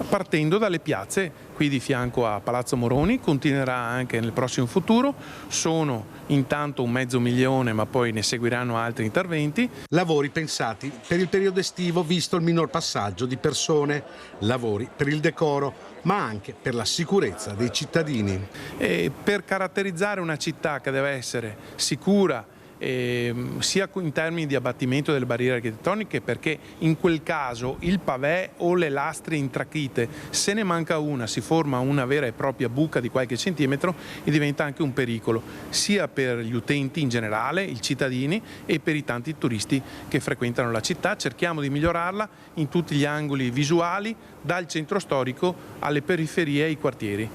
partendo dalle piazze qui di fianco a Palazzo Moroni, continuerà anche nel prossimo futuro. Sono intanto 500.000, ma poi ne seguiranno altri interventi. Lavori pensati per il periodo estivo, visto il minor passaggio di persone, lavori per il decoro, ma anche per la sicurezza dei cittadini. E per caratterizzare una città che deve essere sicura, sia in termini di abbattimento delle barriere architettoniche, perché in quel caso il pavè o le lastre in trachite, se ne manca una, si forma una vera e propria buca di qualche centimetro e diventa anche un pericolo, sia per gli utenti in generale, i cittadini, e per i tanti turisti che frequentano la città. Cerchiamo di migliorarla in tutti gli angoli visuali, dal centro storico alle periferie e ai quartieri.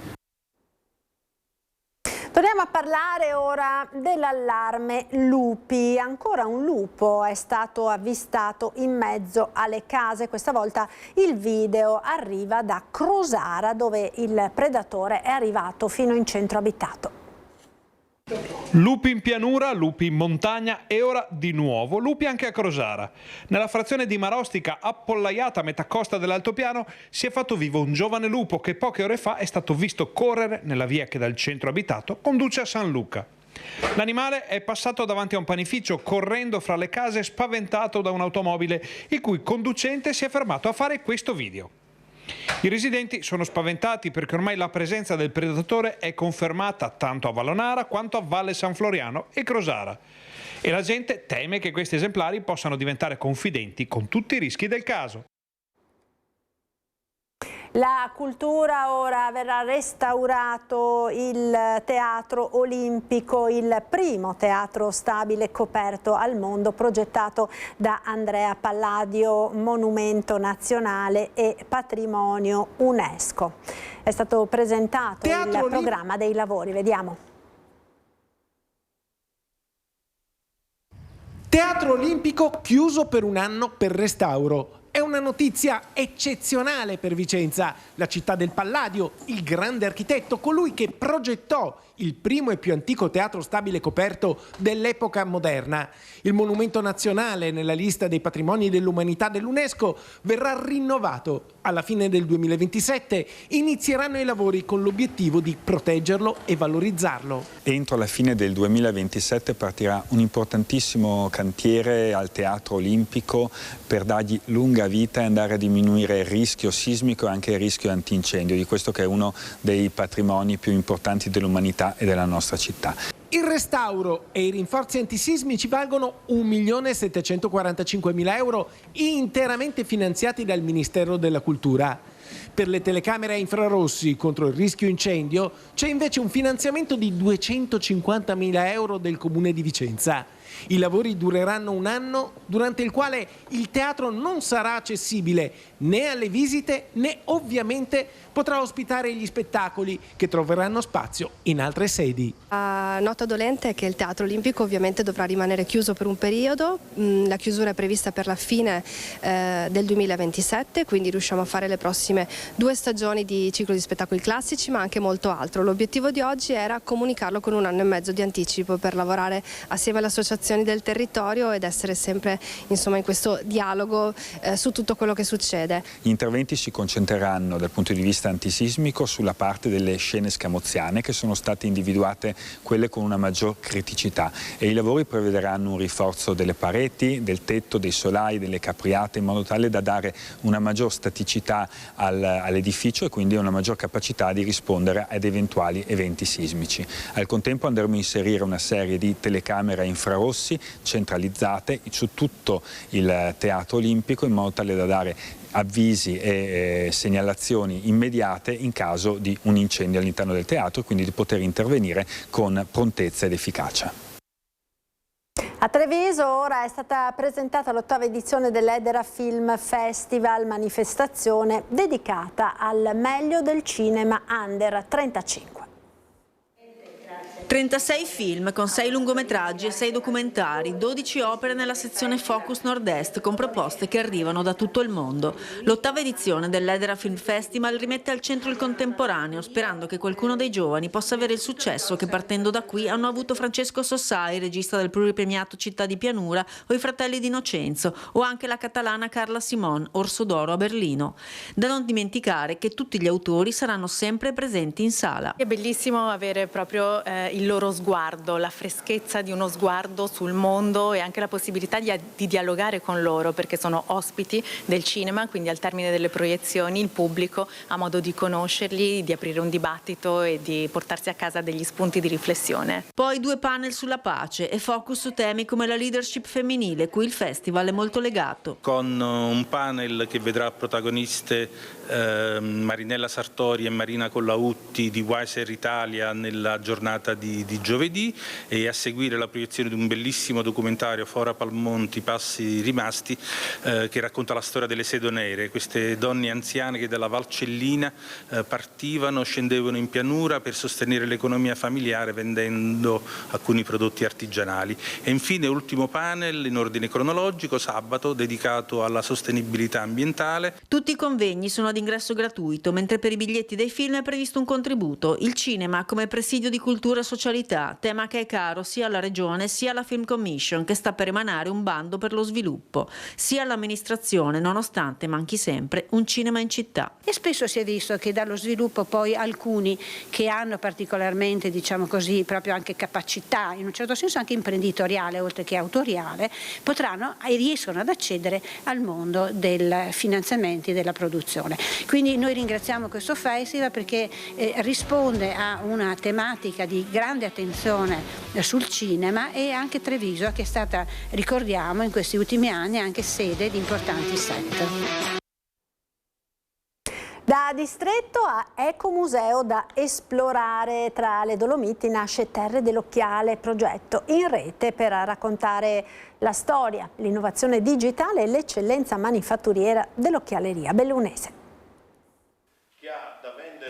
Torniamo a parlare ora dell'allarme lupi. Ancora un lupo è stato avvistato in mezzo alle case. Questa volta il video arriva da Crosara, dove il predatore è arrivato fino in centro abitato. Lupi in pianura, lupi in montagna e ora di nuovo lupi anche a Crosara. Nella frazione di Marostica, appollaiata a metà costa dell'altopiano, si è fatto vivo un giovane lupo che poche ore fa è stato visto correre nella via che dal centro abitato conduce a San Luca. L'animale è passato davanti a un panificio correndo fra le case, spaventato da un'automobile il cui conducente si è fermato a fare questo video. I residenti sono spaventati perché ormai la presenza del predatore è confermata tanto a Vallonara quanto a Valle San Floriano e Crosara, e la gente teme che questi esemplari possano diventare confidenti con tutti i rischi del caso. La cultura, ora verrà restaurato il Teatro Olimpico, il primo teatro stabile coperto al mondo, progettato da Andrea Palladio, monumento nazionale e patrimonio UNESCO. È stato presentato il programma dei lavori, vediamo. Teatro Olimpico chiuso per un anno per restauro. È una notizia eccezionale per Vicenza, la città del Palladio, il grande architetto, colui che progettò il primo e più antico teatro stabile coperto dell'epoca moderna. Il monumento nazionale nella lista dei patrimoni dell'umanità dell'UNESCO verrà rinnovato. Alla fine del 2027 inizieranno i lavori con l'obiettivo di proteggerlo e valorizzarlo. Entro la fine del 2027 partirà un importantissimo cantiere al Teatro Olimpico per dargli lunga vita e andare a diminuire il rischio sismico e anche il rischio antincendio di questo che è uno dei patrimoni più importanti dell'umanità e della nostra città. Il restauro e i rinforzi antisismici valgono 1.745.000 euro, interamente finanziati dal Ministero della Cultura. Per le telecamere a infrarossi contro il rischio incendio c'è invece un finanziamento di 250.000 euro del Comune di Vicenza. I lavori dureranno un anno, durante il quale il teatro non sarà accessibile né alle visite né ovviamente potrà ospitare gli spettacoli che troveranno spazio in altre sedi. La nota dolente è che il Teatro Olimpico ovviamente dovrà rimanere chiuso per un periodo, la chiusura è prevista per la fine del 2027, quindi riusciamo a fare le prossime 2 stagioni di ciclo di spettacoli classici ma anche molto altro. L'obiettivo di oggi era comunicarlo con 1 anno e mezzo di anticipo per lavorare assieme alle associazioni del territorio ed essere sempre in questo dialogo su tutto quello che succede. Gli interventi si concentreranno dal punto di vista antisismico sulla parte delle scene scamoziane, che sono state individuate quelle con una maggior criticità, e i lavori prevederanno un rinforzo delle pareti, del tetto, dei solai, delle capriate, in modo tale da dare una maggior staticità all'edificio e quindi una maggior capacità di rispondere ad eventuali eventi sismici. Al contempo andremo a inserire una serie di telecamere infrarossi centralizzate su tutto il Teatro Olimpico, in modo tale da dare avvisi e segnalazioni immediate in caso di un incendio all'interno del teatro, e quindi di poter intervenire con prontezza ed efficacia. A Treviso ora è stata presentata l'8ª edizione dell'Edera Film Festival, manifestazione dedicata al meglio del cinema under 35. 36 film con 6 lungometraggi e 6 documentari, 12 opere nella sezione Focus Nord-Est con proposte che arrivano da tutto il mondo. L'8ª edizione dell'Edera Film Festival rimette al centro il contemporaneo, sperando che qualcuno dei giovani possa avere il successo che partendo da qui hanno avuto Francesco Sossai, regista del pluripremiato Città di Pianura, o i fratelli di Innocenzo, o anche la catalana Carla Simon, Orso d'Oro a Berlino. Da non dimenticare che tutti gli autori saranno sempre presenti in sala. È bellissimo avere proprio il loro sguardo, la freschezza di uno sguardo sul mondo e anche la possibilità di dialogare con loro, perché sono ospiti del cinema, quindi al termine delle proiezioni il pubblico ha modo di conoscerli, di aprire un dibattito e di portarsi a casa degli spunti di riflessione. Poi 2 panel sulla pace e focus su temi come la leadership femminile, cui il festival è molto legato. Con un panel che vedrà protagoniste Marinella Sartori e Marina Collautti di Wiser Italia nella giornata di giovedì, e a seguire la proiezione di un bellissimo documentario, Fora Palmonti, Passi rimasti, che racconta la storia delle Sedonere, queste donne anziane che dalla Valcellina partivano, scendevano in pianura per sostenere l'economia familiare vendendo alcuni prodotti artigianali. E infine ultimo panel in ordine cronologico, sabato, dedicato alla sostenibilità ambientale. Tutti i convegni sono ad ingresso gratuito, mentre per i biglietti dei film è previsto un contributo. Il cinema come presidio di cultura e socialità, tema che è caro sia alla Regione sia alla Film Commission, che sta per emanare un bando per lo sviluppo, sia all'amministrazione, nonostante manchi sempre un cinema in città. E spesso si è visto che dallo sviluppo poi alcuni che hanno particolarmente, diciamo così, proprio anche capacità, in un certo senso anche imprenditoriale oltre che autoriale, potranno e riescono ad accedere al mondo dei finanziamenti e della produzione. Quindi noi ringraziamo questo festival perché risponde a una tematica di grande attenzione sul cinema, e anche Treviso che è stata, ricordiamo, in questi ultimi anni anche sede di importanti set. Da distretto a ecomuseo da esplorare, tra le Dolomiti nasce Terre dell'Occhiale, progetto in rete per raccontare la storia, l'innovazione digitale e l'eccellenza manifatturiera dell'occhialeria bellunese.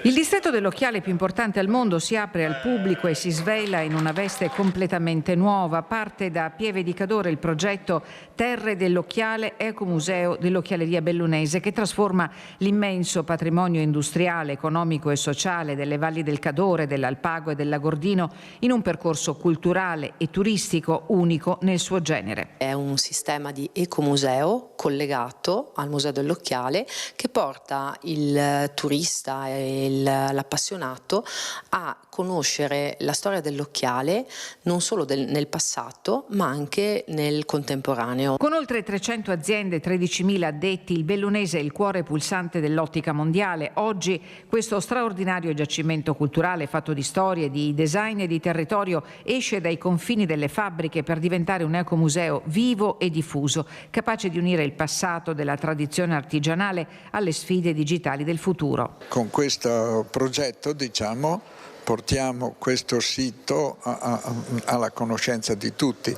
Il distretto dell'occhiale più importante al mondo si apre al pubblico e si svela in una veste completamente nuova. Parte da Pieve di Cadore il progetto Terre dell'Occhiale, ecomuseo dell'occhialeria bellunese, che trasforma l'immenso patrimonio industriale, economico e sociale delle valli del Cadore, dell'Alpago e dell'Agordino in un percorso culturale e turistico unico nel suo genere. È un sistema di ecomuseo collegato al Museo dell'Occhiale che porta il turista e l'appassionato a conoscere la storia dell'occhiale non solo nel passato ma anche nel contemporaneo. Con oltre 300 aziende e 13.000 addetti, il bellunese è il cuore pulsante dell'ottica mondiale. Oggi questo straordinario giacimento culturale fatto di storie, di design e di territorio esce dai confini delle fabbriche per diventare un ecomuseo vivo e diffuso, capace di unire il passato della tradizione artigianale alle sfide digitali del futuro. Con questo progetto, diciamo, portiamo questo sito alla conoscenza di tutti,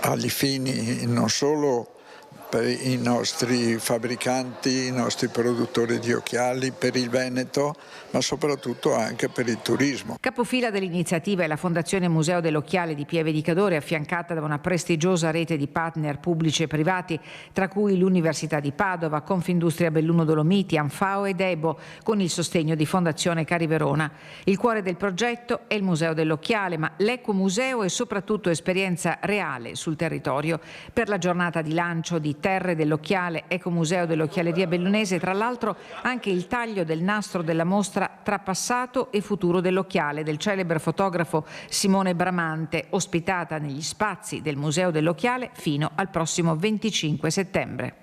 agli fini non solo per i nostri fabbricanti, i nostri produttori di occhiali, per il Veneto, ma soprattutto anche per il turismo. Capofila dell'iniziativa è la Fondazione Museo dell'Occhiale di Pieve di Cadore, affiancata da una prestigiosa rete di partner pubblici e privati, tra cui l'Università di Padova, Confindustria Belluno Dolomiti, Anfao ed Ebo, con il sostegno di Fondazione Cari Verona. Il cuore del progetto è il Museo dell'Occhiale, ma l'ecomuseo è soprattutto esperienza reale sul territorio. Per la giornata di lancio di Terre dell'Occhiale, Ecomuseo dell'Occhialeria Bellunese, tra l'altro anche il taglio del nastro della mostra Tra passato e futuro dell'occhiale del celebre fotografo Simone Bramante, ospitata negli spazi del Museo dell'Occhiale fino al prossimo 25 settembre.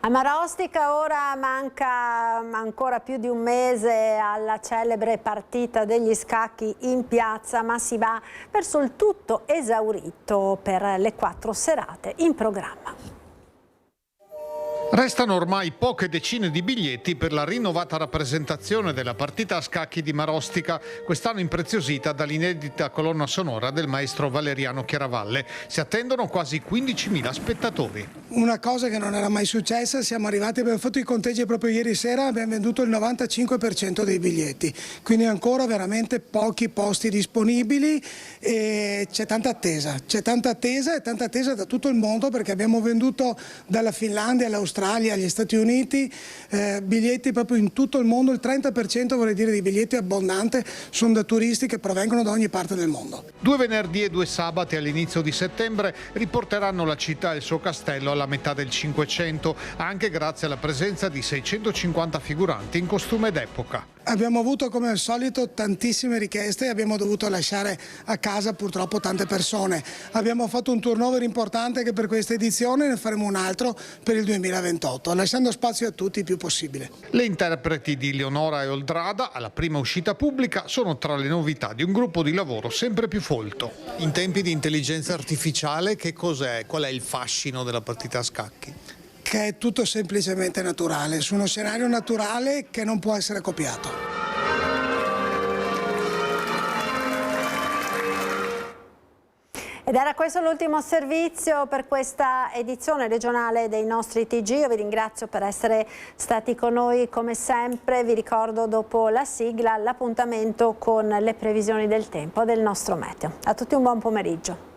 A Marostica ora manca ancora più di un mese alla celebre partita degli scacchi in piazza, ma si va verso il tutto esaurito per le 4 serate in programma. Restano ormai poche decine di biglietti per la rinnovata rappresentazione della partita a scacchi di Marostica, quest'anno impreziosita dall'inedita colonna sonora del maestro Valeriano Chiaravalle. Si attendono quasi 15.000 spettatori. Una cosa che non era mai successa, siamo arrivati, abbiamo fatto i conteggi proprio ieri sera, abbiamo venduto il 95% dei biglietti, quindi ancora veramente pochi posti disponibili e c'è tanta attesa e tanta attesa da tutto il mondo, perché abbiamo venduto dalla Finlandia all'Australia, agli Stati Uniti, biglietti proprio in tutto il mondo. Il 30% vorrei dire di biglietti abbondante sono da turisti che provengono da ogni parte del mondo. 2 venerdì e 2 sabati all'inizio di settembre riporteranno la città e il suo castello alla metà del Cinquecento, anche grazie alla presenza di 650 figuranti in costume d'epoca. Abbiamo avuto come al solito tantissime richieste e abbiamo dovuto lasciare a casa purtroppo tante persone. Abbiamo fatto un turnover importante che per questa edizione, ne faremo un altro per il 2028, lasciando spazio a tutti il più possibile. Le interpreti di Leonora e Oldrada alla prima uscita pubblica sono tra le novità di un gruppo di lavoro sempre più folto. In tempi di intelligenza artificiale che cos'è? Qual è il fascino della partita a scacchi? Che è tutto semplicemente naturale, su uno scenario naturale che non può essere copiato. Ed era questo l'ultimo servizio per questa edizione regionale dei nostri TG. Io vi ringrazio per essere stati con noi come sempre. Vi ricordo dopo la sigla l'appuntamento con le previsioni del tempo del nostro meteo. A tutti un buon pomeriggio.